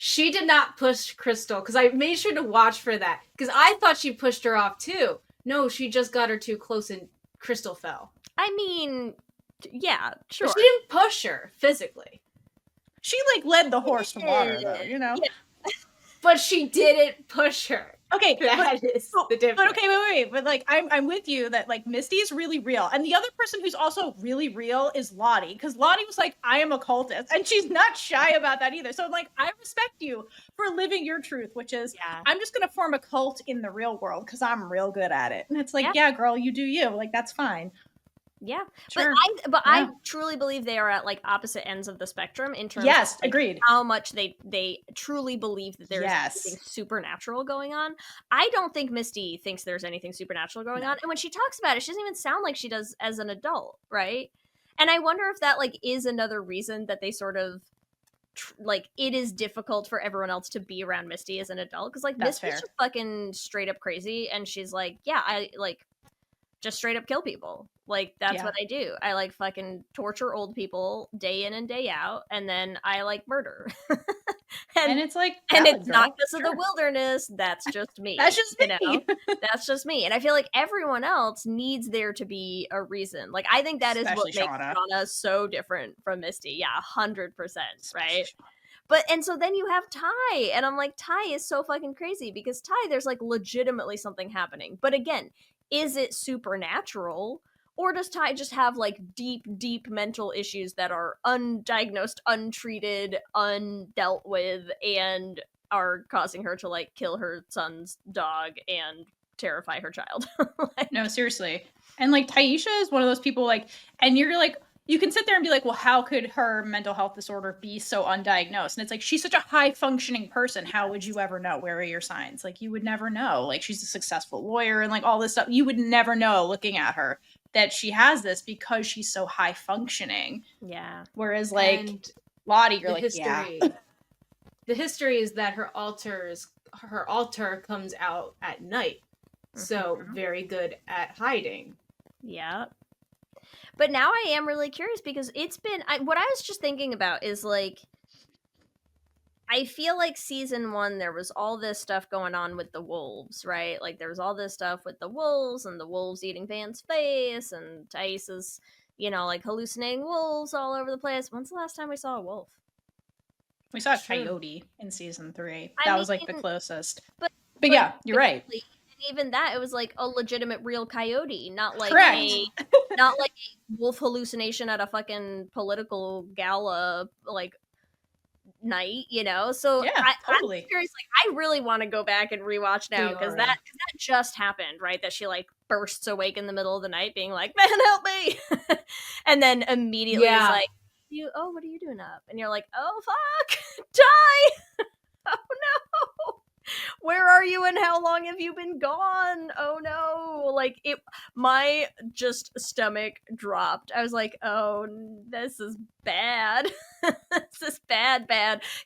she did not push Crystal, because I made sure to watch for that, because I thought she pushed her off too. No, she just got her too close and Crystal fell. I mean, yeah, sure. But she didn't push her physically. She like led the horse to water, though, you know. Yeah. But she didn't push her. Okay, that is the difference. But okay, wait. But like, I'm with you that like Misty is really real, and the other person who's also really real is Lottie, because Lottie was like, I am a cultist, and she's not shy about that either. So I'm like, I respect you for living your truth, which is, I'm just gonna form a cult in the real world because I'm real good at it. And it's like, yeah, girl, you do you. Like, that's fine. Yeah, sure. But I truly believe they are at like opposite ends of the spectrum in terms of like, agreed, how much they truly believe that there's something supernatural going on. I don't think Misty thinks there's anything supernatural going on, and when she talks about it, she doesn't even sound like she does as an adult, right? And I wonder if that like is another reason that they sort of like, it is difficult for everyone else to be around Misty as an adult, because like Misty's just fucking straight up crazy, and she's like, yeah, I like just straight up kill people. Like, that's what I do. I like fucking torture old people day in and day out, and then I like murder. and it's like, and it's not because of the wilderness. That's just me. That's just me. You know? That's just me. And I feel like everyone else needs there to be a reason. Like, I think that is what makes Shauna so different from Misty. Yeah, 100%. Right. But, and so then you have Ty, and I'm like, Ty is so fucking crazy, because Ty, there's like legitimately something happening. But again, is it supernatural? Or does Ty just have like deep mental issues that are undiagnosed, untreated, undealt with, and are causing her to like kill her son's dog and terrify her child? Like, no, seriously. And like Taisha is one of those people, like, and you're like, you can sit there and be like, well, how could her mental health disorder be so undiagnosed? And it's like, she's such a high functioning person. How would you ever know? Where are your signs? Like, you would never know. Like, she's a successful lawyer and like all this stuff. You would never know looking at her that she has this, because she's so high functioning. Yeah. Whereas like Lottie, you're like, the history is that her altar comes out at night. So very good at hiding. Yeah. But now I am really curious, because it's been, what I was just thinking about is like, I feel like season 1, there was all this stuff going on with the wolves, right? Like, there was all this stuff with the wolves, and the wolves eating Van's face, and Taisa's, you know, like hallucinating wolves all over the place. When's the last time we saw a wolf? We saw a coyote in season 3. That was like the closest. But yeah, you're right. Even that, it was like a legitimate real coyote, not like not like a wolf hallucination at a fucking political gala like night, you know. So I'm curious, like, I really want to go back and rewatch now, because that just happened, right? That she like bursts awake in the middle of the night being like, man, help me. And then immediately is like, what are you doing up? And you're like, oh fuck, die! Oh no, where are you and how long have you been gone? Oh no, like my just stomach dropped. I was like, oh, this is bad. This is bad,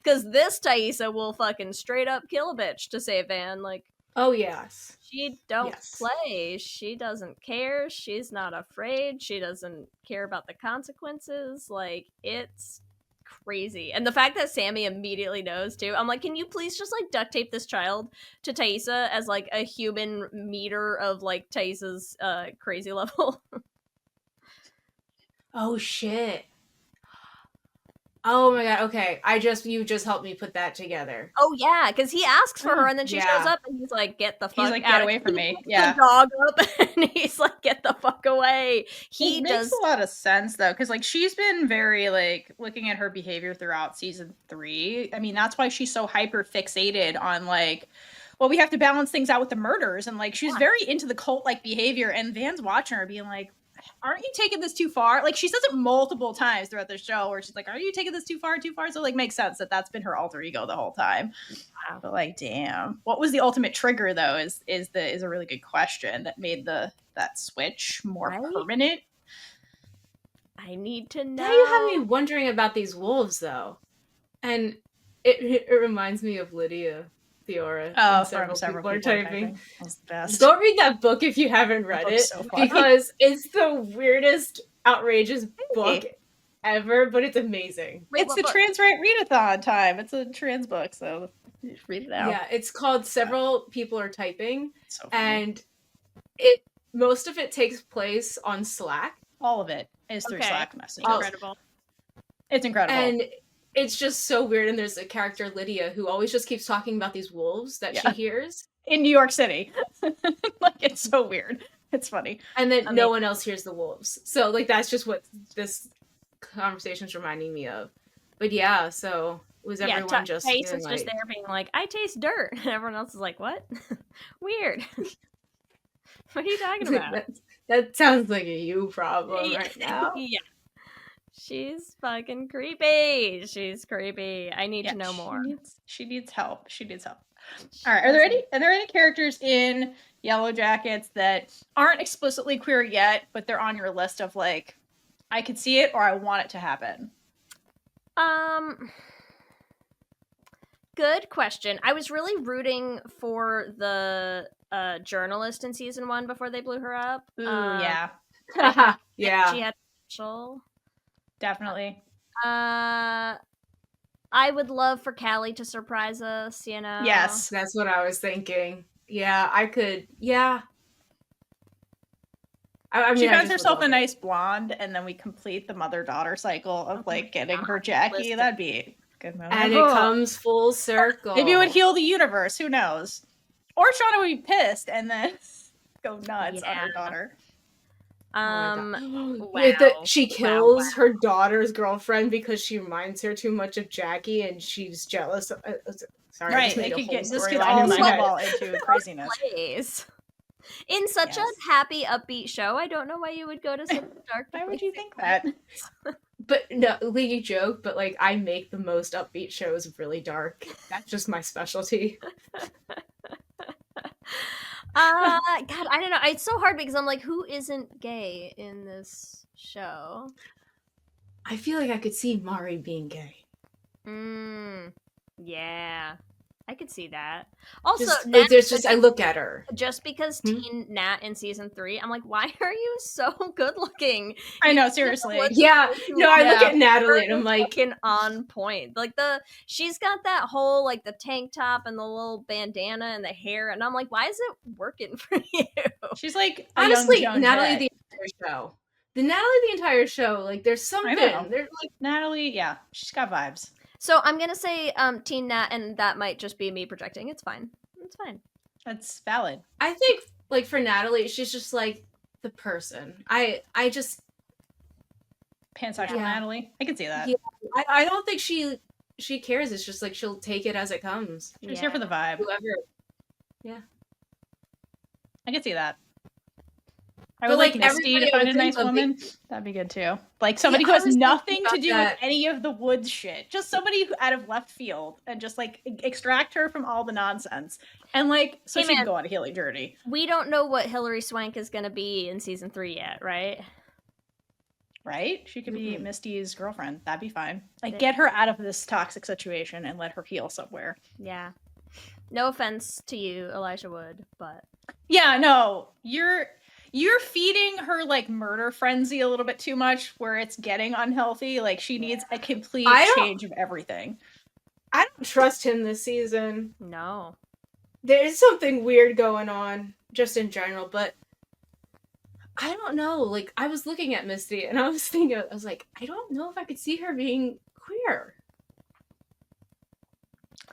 because this Taisa will fucking straight up kill a bitch to save Van. Like, Oh yes. she don't Yes. play. She doesn't care. She's not afraid. She doesn't care about the consequences. Like, it's crazy. And the fact that Sammy immediately knows too. I'm like, can you please just like duct tape this child to Taisa as like a human meter of like Taisa's crazy level? Oh shit. Oh my god, okay. You just helped me put that together. Oh yeah, because he asks for her and then she Yeah. shows up and he's like, get the fuck He's like, out get of away from me. The Yeah. dog up and he's like, get the fuck away. He It makes a lot of sense though, because like she's been very like looking at her behavior throughout season 3. I mean, that's why she's so hyper fixated on like, well, we have to balance things out with the murders, and like she's very into the cult like behavior. And Van's watching her, being like, aren't you taking this too far? Like, she says it multiple times throughout the show where she's like, are you taking this too far? So like makes sense that that's been her alter ego the whole time. Wow. But like, damn, what was the ultimate trigger though is a really good question that made that switch more permanent. I need to know. Now you have me wondering about these wolves though. And it reminds me of Lydia Theora. Oh, several people are typing. That's the best. Don't read that book if you haven't read it, So because it's the weirdest, outrageous book ever, but it's amazing. Wait, it's the trans right readathon time. It's a trans book, so just read it out. Yeah, it's called Several People Are Typing, so and most of it takes place on Slack. All of it is through Slack messages. Incredible. It's incredible. And it's just so weird, and there's a character, Lydia, who always just keeps talking about these wolves that she hears. In New York City. Like, it's so weird. It's funny. And then no one else hears the wolves. So, like, that's just what this conversation's reminding me of. But yeah, so was everyone just Taisa's just there being like, I taste dirt. And everyone else is like, what? Weird. What are you talking about? That sounds like a you problem right now. Yeah. She's fucking creepy. She's creepy. I need to know more. She needs help. All right. Are there any characters in Yellowjackets that aren't explicitly queer yet, but they're on your list of like, I could see it or I want it to happen? Good question. I was really rooting for the journalist in season 1 before they blew her up. Ooh, yeah. Yeah. She had potential. Definitely. I would love for Callie to surprise us, you know? Yes, that's what I was thinking. Yeah, I could. Yeah. I mean, she finds herself a nice blonde, and then we complete the mother-daughter cycle of like getting her Jackie. That'd be a good moment. And it comes full circle. Maybe it would heal the universe. Who knows? Or Shauna would be pissed and then go nuts on her daughter. Wow. She kills her daughter's girlfriend because she reminds her too much of Jackie, and she's jealous. Sorry, right? This could all snowball into craziness. In such a happy, upbeat show, I don't know why you would go to such dark. Why would you think that? But no, Leigh, joke, but like I make the most upbeat shows really dark. That's just my specialty. God, I don't know. It's so hard because I'm like, who isn't gay in this show? I feel like I could see Mari being gay. Yeah. I could see that. Also, I look at her. Just because Teen Nat in season 3, I'm like, why are you so good looking? I know, seriously. Yeah. No, I look at Natalie and I'm like, on point. Like she's got that whole like the tank top and the little bandana and the hair, and I'm like, why is it working for you? She's like, honestly, Natalie the entire show. The entire show, like there's something. There's like Natalie, yeah, she's got vibes. So I'm gonna say Teen Nat, and that might just be me projecting. It's fine. It's fine. That's valid. I think like for Natalie, she's just like the person. I just pansexual Natalie. I can see that. Yeah, I don't think she cares. It's just like she'll take it as it comes. She's here for the vibe. Whoever. Yeah. I can see that. I But, would like like, Misty to everybody I find a would nice think of woman. That'd be good too. Like somebody Yeah, who I has was thinking nothing to about do that. with any of the woods shit. Just somebody who out of left field and just like extract her from all the nonsense. And like so Hey, she can man. go on a healing journey. We don't know what Hilary Swank is gonna be in season 3 yet, right? Right? She could be Mm-mm. Misty's girlfriend. That'd be fine. Like Yeah. get her out of this toxic situation and let her heal somewhere. Yeah. No offense to you, Elijah Wood, but Yeah, no. You're feeding her like murder frenzy a little bit too much where it's getting unhealthy. Like she needs a complete I don't- change of everything. I don't trust him this season. no. There is something weird going on, just in general, but I don't know. Like, I was looking at Misty and I was thinking, I was like, I don't know if I could see her being queer.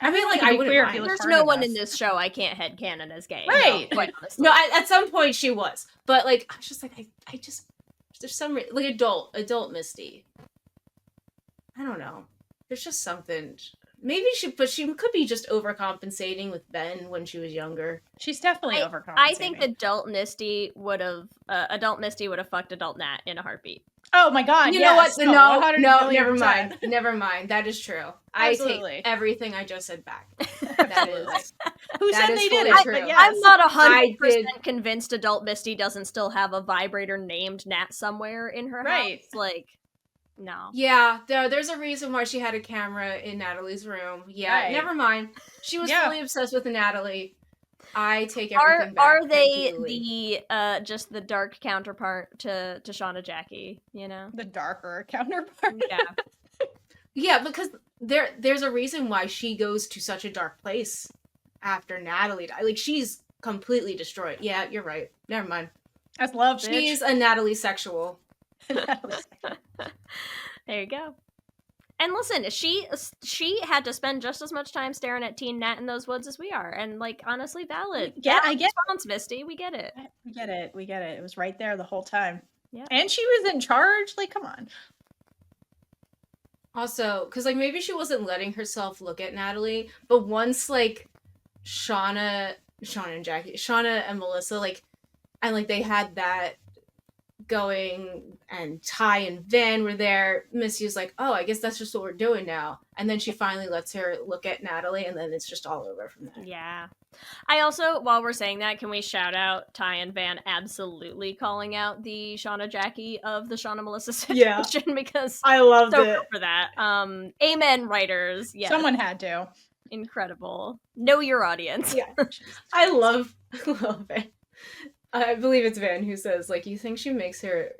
I mean, like, I wouldn't mind. There's no one in this show I can't headcanon as gay. Right. No, quite honestly. No, at some point she was, but like, I was just like, I just there's some like adult Misty. I don't know. There's just something. Maybe she could be just overcompensating with Ben when she was younger. She's definitely overcompensating. I think adult Misty would have fucked adult Nat in a heartbeat. Oh my god! You yes. know what? No, 100 never million%. mind. Never mind. That is true. Absolutely. I take everything I just said back. That is. Who That said is they did fully it? true. But yes. I'm not I 100% convinced adult Misty doesn't still have a vibrator named Nat somewhere in her Right. house. Like, no. Yeah, there's a reason why she had a camera in Natalie's room. Yeah, Right. Never mind. She was Yeah. fully obsessed with Natalie. I take everything back. Are Thank they you, Leigh. the just the dark counterpart to Shauna and Jackie, you know? The darker counterpart. Yeah. Yeah, because there's a reason why she goes to such a dark place after Natalie died. Like, she's completely destroyed. Yeah, you're right. Never mind. That's love, bitch. She's a Natalie sexual. There you go. And listen, she had to spend just as much time staring at Teen Nat in those woods as we are, and like honestly, valid. I get response, Misty. We get it. We get it. We get it. It was right there the whole time. Yeah. And she was in charge. Like, come on. Also, because like maybe she wasn't letting herself look at Natalie, but once like Shauna and Jackie, Shauna and Melissa, like, and like they had that going, and Ty and Van were there, Missy was like, oh, I guess that's just what we're doing now. And then she finally lets her look at Natalie, and then it's just all over from there. Yeah. I also, while we're saying that, can we shout out Ty and Van absolutely calling out the Shauna Jackie of the Shauna Melissa situation? Yeah. Because I loved so it. for that. Amen, writers. Yeah. Someone had to. Incredible. Know your audience. Yeah. I love it. I believe it's Van who says, like, you think she makes her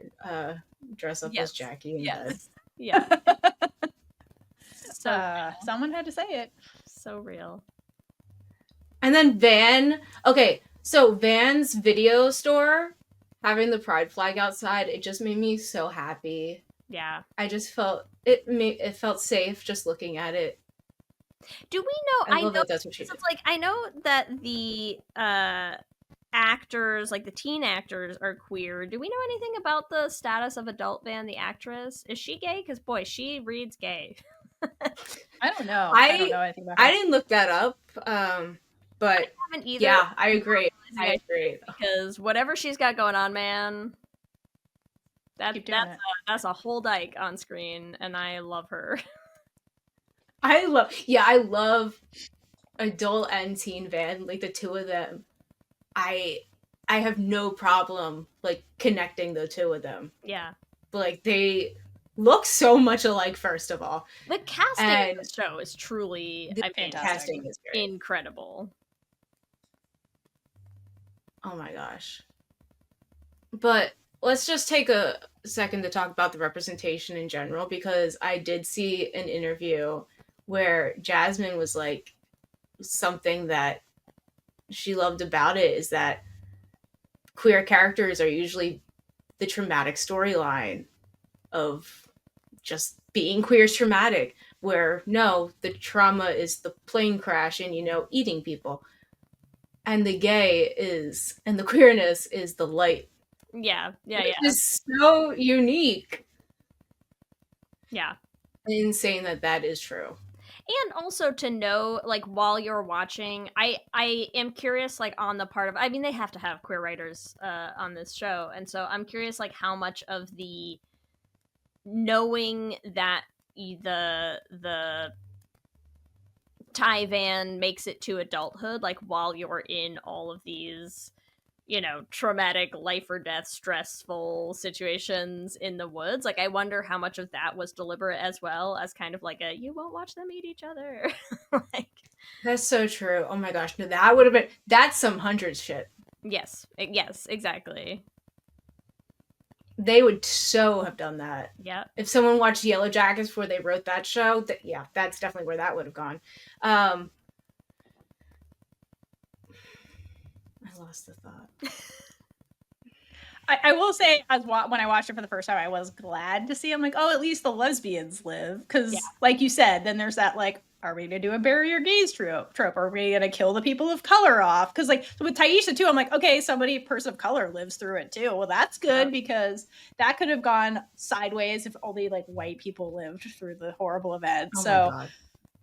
dress up Yes. as Jackie in bed? Yes. Yeah. So Someone had to say it. so real. And then Van, okay, so Van's video store having the pride flag outside, it just made me so happy. Yeah. I just felt it felt safe just looking at it. Do we know? I love know that that's what she did. it's like I know that the actors, like the teen actors, are queer. Do we know anything about the status of adult Van, the actress? Is she gay? Because boy, she reads gay. I don't know. I don't know anything about her. I didn't look that up, but I haven't either. yeah, I agree. I agree. Because whatever she's got going on, man, Keep doing it. that's a whole dyke on screen, and I love her. I love adult and teen Van, like the two of them. I have no problem like connecting the two of them. Yeah. Like, they look so much alike, first of all. The casting And of the show is truly The I mean, casting is great. incredible. Oh my gosh. But let's just take a second to talk about the representation in general, because I did see an interview where Jasmine was like, something that she loved about it is that queer characters are usually the traumatic storyline of just being queer is traumatic, where no, the trauma is the plane crash and, you know, eating people. And the gay is, and the queerness is the light. Yeah. Which is so unique. Yeah. In saying that is true. And also to know, like, while you're watching, I am curious, like, on the part of, I mean, they have to have queer writers on this show, and so I'm curious, like, how much of the knowing that the Taiwan makes it to adulthood, like, while you're in all of these, you know, traumatic, life or death, stressful situations in the woods. Like, I wonder how much of that was deliberate as well as kind of like a, you won't watch them eat each other. Like, That's so true. Oh my gosh, no, that would have been, that's some hundreds shit. yes, exactly. They would so have done that. Yeah. If someone watched Yellowjackets before they wrote that show, yeah, that's definitely where that would have gone. I lost the thought. I will say, when I watched it for the first time, I was glad to see. I'm like, oh, at least the lesbians live, because, like you said, then there's that, like, are we gonna do a bury your gays trope? Are we gonna kill the people of color off? Because, like, with Taisa too, I'm like, okay, person of color lives through it too. Well, that's good, because that could have gone sideways if only, like, white people lived through the horrible event. Oh so my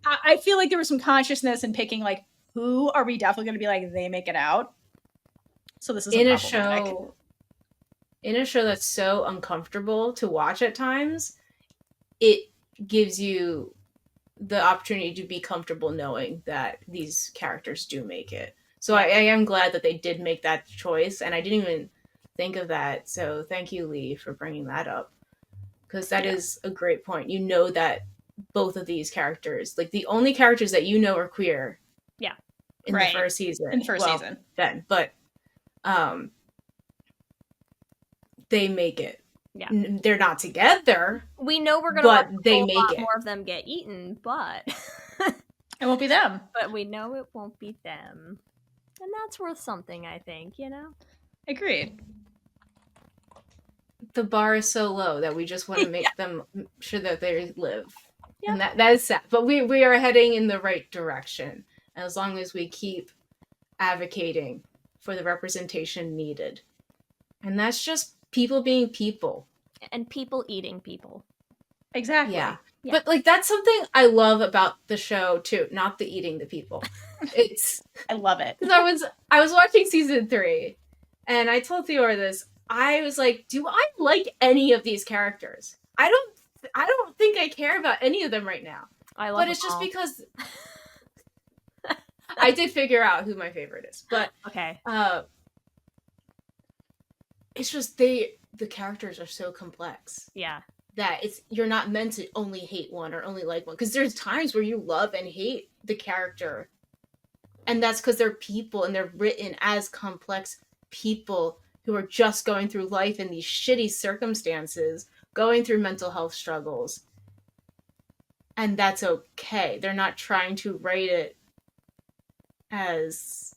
God. I feel like there was some consciousness in picking, like, who are we definitely gonna be like, they make it out. So this is in a show that's so uncomfortable to watch at times, it gives you the opportunity to be comfortable knowing that these characters do make it. So I am glad that they did make that choice, and I didn't even think of that. So thank you, Leigh, for bringing that up, because that is a great point. You know that both of these characters, like the only characters that you know are queer, in the first season, then, but they make it. Yeah, they're not together. We know we're gonna watch they a make lot it. more of them get eaten, but it won't be them. But we know it won't be them, and that's worth something, I think. You know. Agreed. The bar is so low that we just want to make them sure that they live, and that is sad. But we are heading in the right direction, as long as we keep advocating for the representation needed, and that's just people being people and people eating people. Exactly. Yeah. But like that's something I love about the show too, not the eating the people. It's I love it. I was watching season 3 and I told Theora this. I was like, do I like any of these characters? I don't think I care about any of them right now. I love But it's just because I did figure out who my favorite is. But okay. It's just the characters are so complex. Yeah. That you're not meant to only hate one or only like one, because there's times where you love and hate the character, and that's because they're people and they're written as complex people who are just going through life in these shitty circumstances, going through mental health struggles, and that's okay. They're not trying to write it as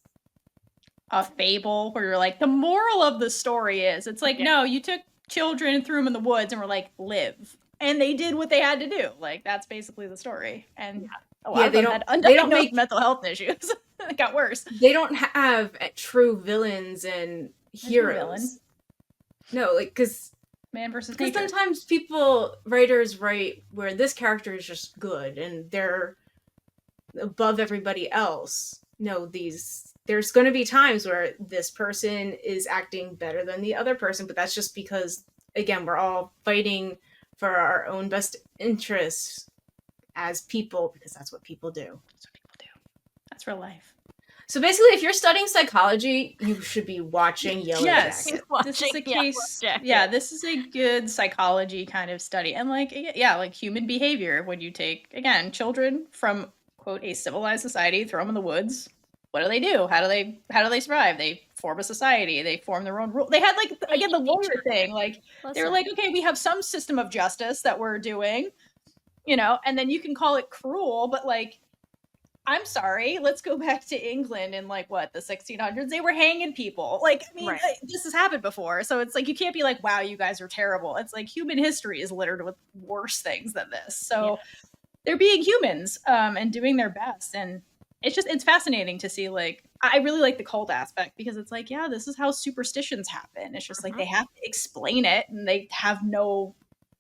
a fable where you're like, the moral of the story is, it's like, no, you took children and threw them in the woods and were like, live, and they did what they had to do. Like, that's basically the story. And a lot of them had undiagnosed mental health issues. It got worse. They don't have true villains and heroes. No, like, because man versus nature. Because sometimes writers write where this character is just good and they're above everybody else. No, there's going to be times where this person is acting better than the other person, but that's just because, again, we're all fighting for our own best interests as people, because that's what people do. That's real life. So basically, if you're studying psychology, you should be watching Yellowjackets. Yes, this is a case. Yeah, this is a good psychology kind of study, and like human behavior. When you take, again, children from, quote, a civilized society, throw them in the woods. What do? How do they survive? They form a society. They form their own rule. They had, like, again, the lawyer thing. Like, they were like, okay, we have some system of justice that we're doing, and then you can call it cruel, but, like, I'm sorry, let's go back to England in, like, what, the 1600s? They were hanging people. Like, I mean, this has happened before. So it's like, you can't be like, wow, you guys are terrible. It's like, human history is littered with worse things than this. So they're being humans and doing their best. And it's fascinating to see, like, I really like the cult aspect, because it's like, yeah, this is how superstitions happen. It's just like, they have to explain it, and they have no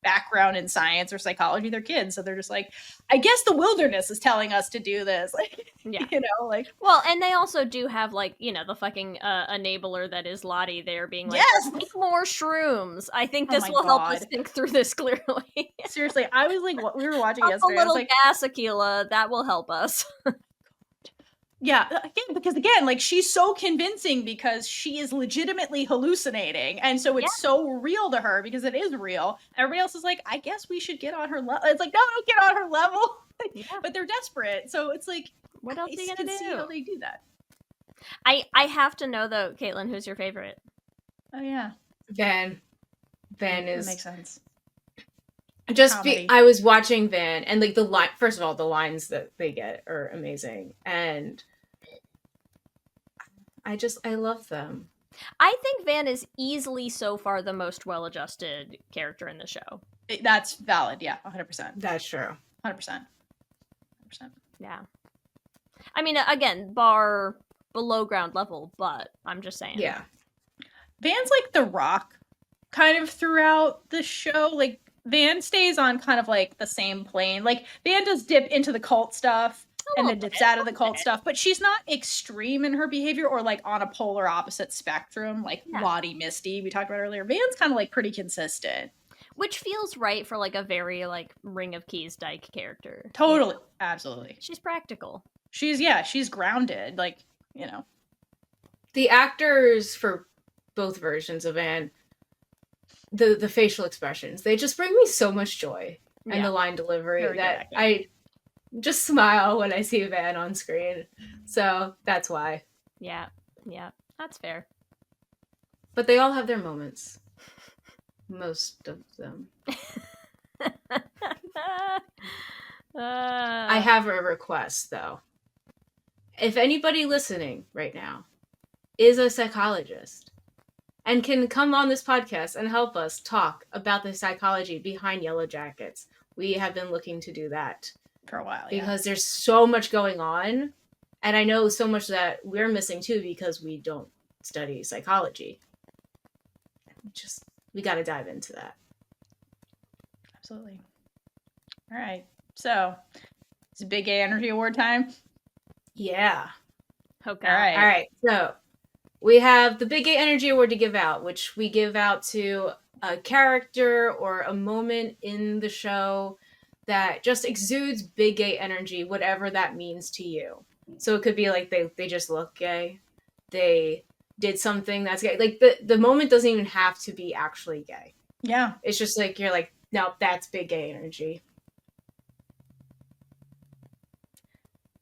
background in science or psychology. They're kids, so they're just like, I guess the wilderness is telling us to do this. Like, Yeah. you know, like, well, and they also do have like, you know, the fucking enabler that is Lottie there being like, yes, make more shrooms. I think Oh this my will help us God. think through this clearly. seriously, I was like, what we were watching Up a yesterday. I was little like, gas, Aquila. That will help us. yeah, again, because again, like she's so convincing because she is legitimately hallucinating, and so it's so real to her because it is real. Everybody else is like, I guess we should get on her level. It's like, no, don't get on her level. Yeah. But they're desperate, so it's like, What else are you I gonna can see do? how they do that. I have to know though, Caitlin, who's your favorite? Oh yeah, Van that is makes sense. I was watching Van, and like the line. First of all, the lines that they get are amazing, and I love them. I think Van is easily so far the most well-adjusted character in the show. That's valid. Yeah, 100%. That's true. 100%. Yeah. I mean, again, bar below ground level, but I'm just saying. Yeah. Van's like the Rock kind of throughout the show. Like Van stays on kind of like the same plane. Like Van does dip into the cult stuff and then dips out of the cult stuff, but she's not extreme in her behavior or like on a polar opposite spectrum like Lottie, Misty we talked about earlier. Van's kind of like pretty consistent. Which feels right for like a very like Ring of Keys Dyke character. Totally. You know? Absolutely. She's practical. She's grounded. Like, you know. The actors for both versions of Van, the facial expressions, they just bring me so much joy. And the line delivery Very that I just smile when I see Van on screen. So that's why. Yeah. Yeah. That's fair. But they all have their moments. Most of them. I have a request, though. If anybody listening right now is a psychologist and can come on this podcast and help us talk about the psychology behind Yellowjackets, we have been looking to do that for a while. Because there's so much going on. And I know so much that we're missing, too, because we don't study psychology. We got to dive into that. Absolutely. All right. So, it's a big Gay Energy Award time. Yeah. Okay. All right. All right. So, we have the Big Gay Energy Award to give out, which we give out to a character or a moment in the show that just exudes big gay energy, whatever that means to you. So, it could be like they just look gay. They did something that's gay. Like, the moment doesn't even have to be actually gay. Yeah. It's just like, you're like, no, that's big gay energy.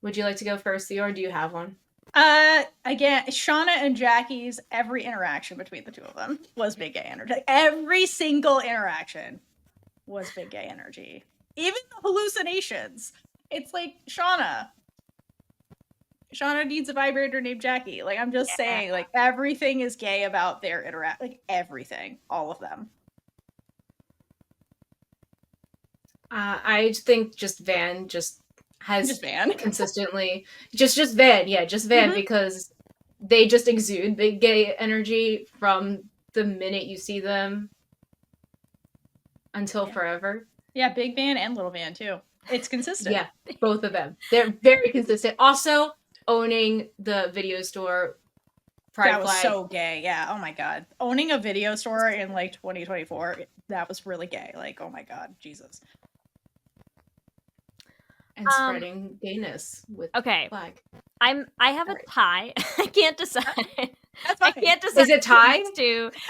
Would you like to go first, Theora, or do you have one? Again, Shauna and Jackie's every interaction between the two of them was big gay energy. Like, every single interaction was big gay energy. Even the hallucinations. It's like, Shauna needs a vibrator named Jackie. Like, I'm just saying, like, everything is gay about their like, everything. All of them. I think just Van has just Van consistently just Van, mm-hmm. Because they just exude big gay energy from the minute you see them until forever. Yeah, big Van and little Van too. It's consistent. Yeah, both of them. They're very consistent. Also, owning the video store. Pride that was flag. So gay. Yeah. Oh my god. Owning a video store in like 2024. That was really gay. Like, oh my god, Jesus. And spreading gayness with flag. I have a tie. I can't decide. I can't decide. Is it tie?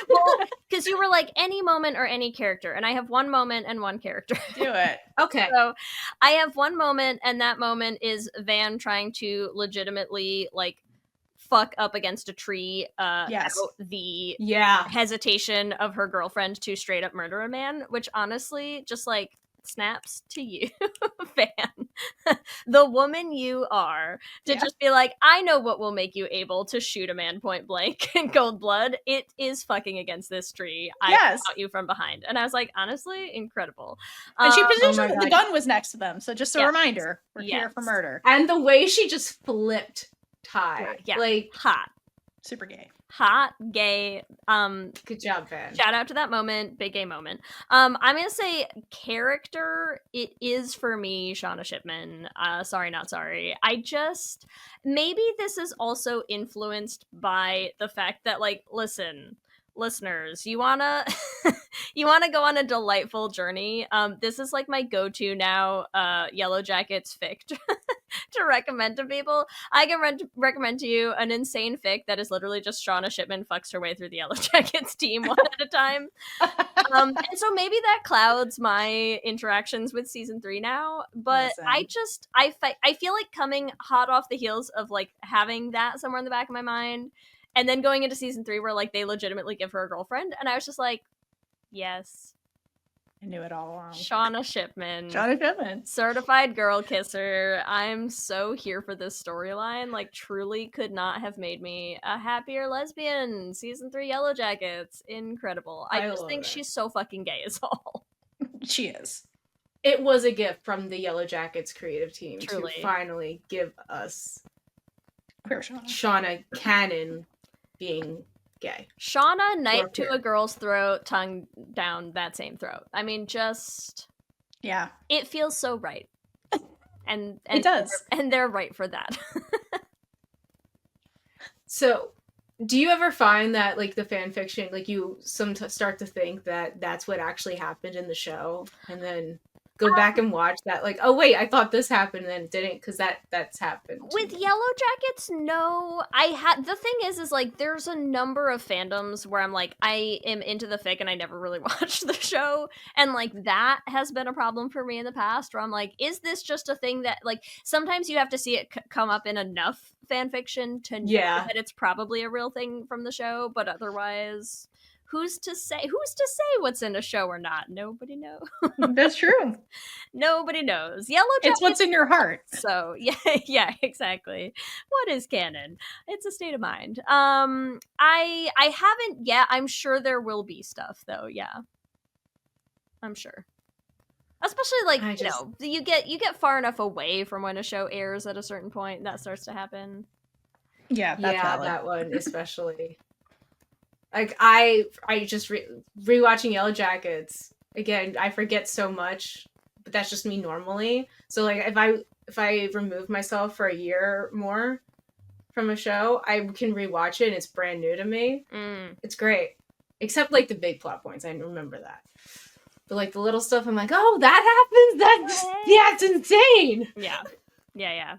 Well, because you were like any moment or any character, and I have one moment and one character. Do it. Okay. So I have one moment, and that moment is Van trying to legitimately like fuck up against a tree. Yes. The hesitation of her girlfriend to straight up murder a man, which honestly just like snaps to you, Van. The woman you are to just be like, I know what will make you able to shoot a man point blank in cold blood. It is fucking against this tree. I shot you from behind. And I was like, honestly, incredible. And she positioned the gun was next to them. So just a reminder, we're here for murder. And the way she just flipped Ty. Yeah. Like hot. Super gay. Hot, gay. Good job, Van. Shout out to that moment. Big gay moment. I'm gonna say character. It is for me, Shauna Shipman. Sorry, not sorry. Maybe this is also influenced by the fact that, like, listen, listeners, you wanna go on a delightful journey. This is like my go-to now. Yellowjackets fic to recommend to people. I can recommend to you an insane fic that is literally just Shauna Shipman fucks her way through the Yellowjackets team one at a time. And so maybe that clouds my interactions with season 3 now. But Listen. I feel like coming hot off the heels of like having that somewhere in the back of my mind, and then going into season 3 where like they legitimately give her a girlfriend, and I was just like, yes. I knew it all along. Shauna Shipman. Shauna Shipman. Certified girl kisser. I'm so here for this storyline. Like, truly could not have made me a happier lesbian. Season 3 Yellowjackets. Incredible. I just think she's so fucking gay is all. She is. It was a gift from the Yellowjackets creative team Truly. to finally give us Queer Shauna. Shauna canon being gay. Shauna, knife Or to queer. a girl's throat, tongue down that same throat. I mean, just... Yeah. It feels so right. And it does. And they're right for that. So, do you ever find that, like, the fan fiction, like, you start to think that that's what actually happened in the show, and then go back and watch that, like, oh wait, I thought this happened and then it didn't, because that's happened to With me. Yellowjackets, no. The thing is like there's a number of fandoms where I'm like, I am into the fic and I never really watched the show, and like that has been a problem for me in the past where I'm like, is this just a thing that, like, sometimes you have to see it come up in enough fan fiction to know that it's probably a real thing from the show, but otherwise, who's to say what's in a show or not? Nobody knows. That's true. Nobody knows. Yellowjackets. It's what's in your heart. So yeah, exactly. What is canon? It's a state of mind. I haven't yet. I'm sure there will be stuff though. Yeah, I'm sure. Especially like you get far enough away from when a show airs at a certain point, that starts to happen. Yeah, that's valid. That one especially. Like I just rewatching Yellowjackets again. I forget so much, but that's just me normally. So like if I remove myself for a year more from a show, I can rewatch it and it's brand new to me. It's great, except like the big plot points. I remember that, but like the little stuff, I'm like, oh, that happens. It's insane. Yeah.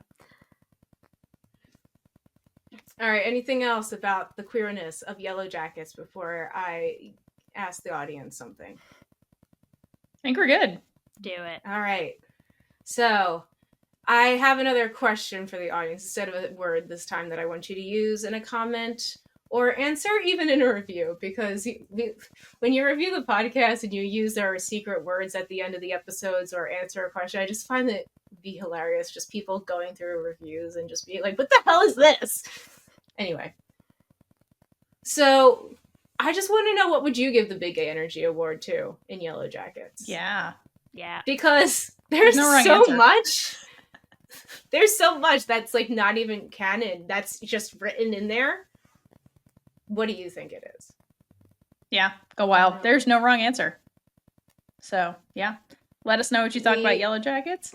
All right, anything else about the queerness of Yellowjackets before I ask the audience something? I think we're good. Do it. All right. So, I have another question for the audience instead of a word this time that I want you to use in a comment or answer even in a review, because when you review the podcast and you use our secret words at the end of the episodes or answer a question, I just find that be hilarious. Just people going through reviews and just being like, what the hell is this? Anyway, so I just want to know, what would you give the Big Gay Energy Award to in Yellowjackets? Yeah. Because there's no wrong so answer. much. There's so much that's like not even canon. That's just written in there. What do you think it is? Yeah, go wild. There's no wrong answer. So yeah, let us know what you thought about Yellowjackets.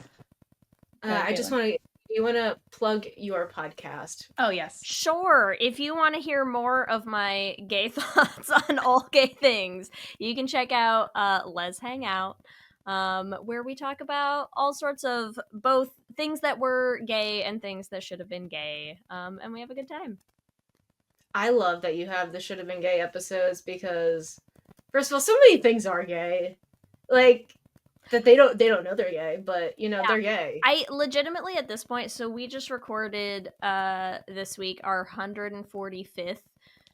I just want to. You want to plug your podcast? Oh, yes. Sure. If you want to hear more of my gay thoughts on all gay things, you can check out Lez Hang Out, where we talk about all sorts of both things that were gay and things that should have been gay, and we have a good time. I love that you have the should have been gay episodes because, first of all, so many things are gay. Like, that they don't know they're gay, but you know, they're gay. I legitimately at this point, so we just recorded this week our 145th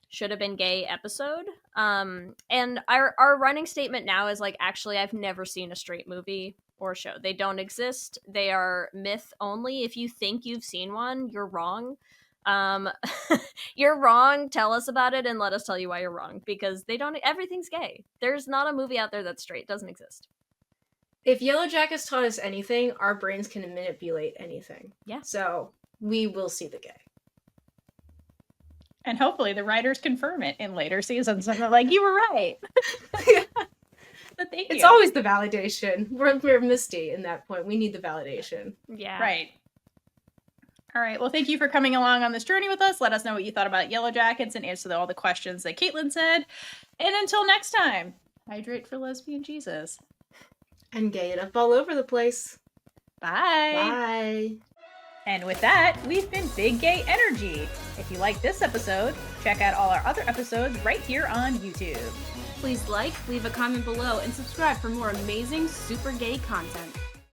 should have been gay episode, and our running statement now is like, actually, I've never seen a straight movie or show. They don't exist. They are myth only. If you think you've seen one, you're wrong. You're wrong. Tell us about it and let us tell you why you're wrong, because everything's gay. There's not a movie out there that's straight. It doesn't exist. If Yellowjackets taught us anything, our brains can manipulate anything. Yeah. So we will see the gay. And hopefully the writers confirm it in later seasons. And they're like, you were right. But thank you. It's always the validation. We're Misty in that point. We need the validation. Yeah. Right. All right. Well, thank you for coming along on this journey with us. Let us know what you thought about Yellowjackets and answer all the questions that Caitlin said. And until next time, hydrate for lesbian Jesus. And gay it up all over the place. Bye. Bye. And with that, we've been Big Gay Energy. If you like this episode, check out all our other episodes right here on YouTube. Please like, leave a comment below, and subscribe for more amazing super gay content.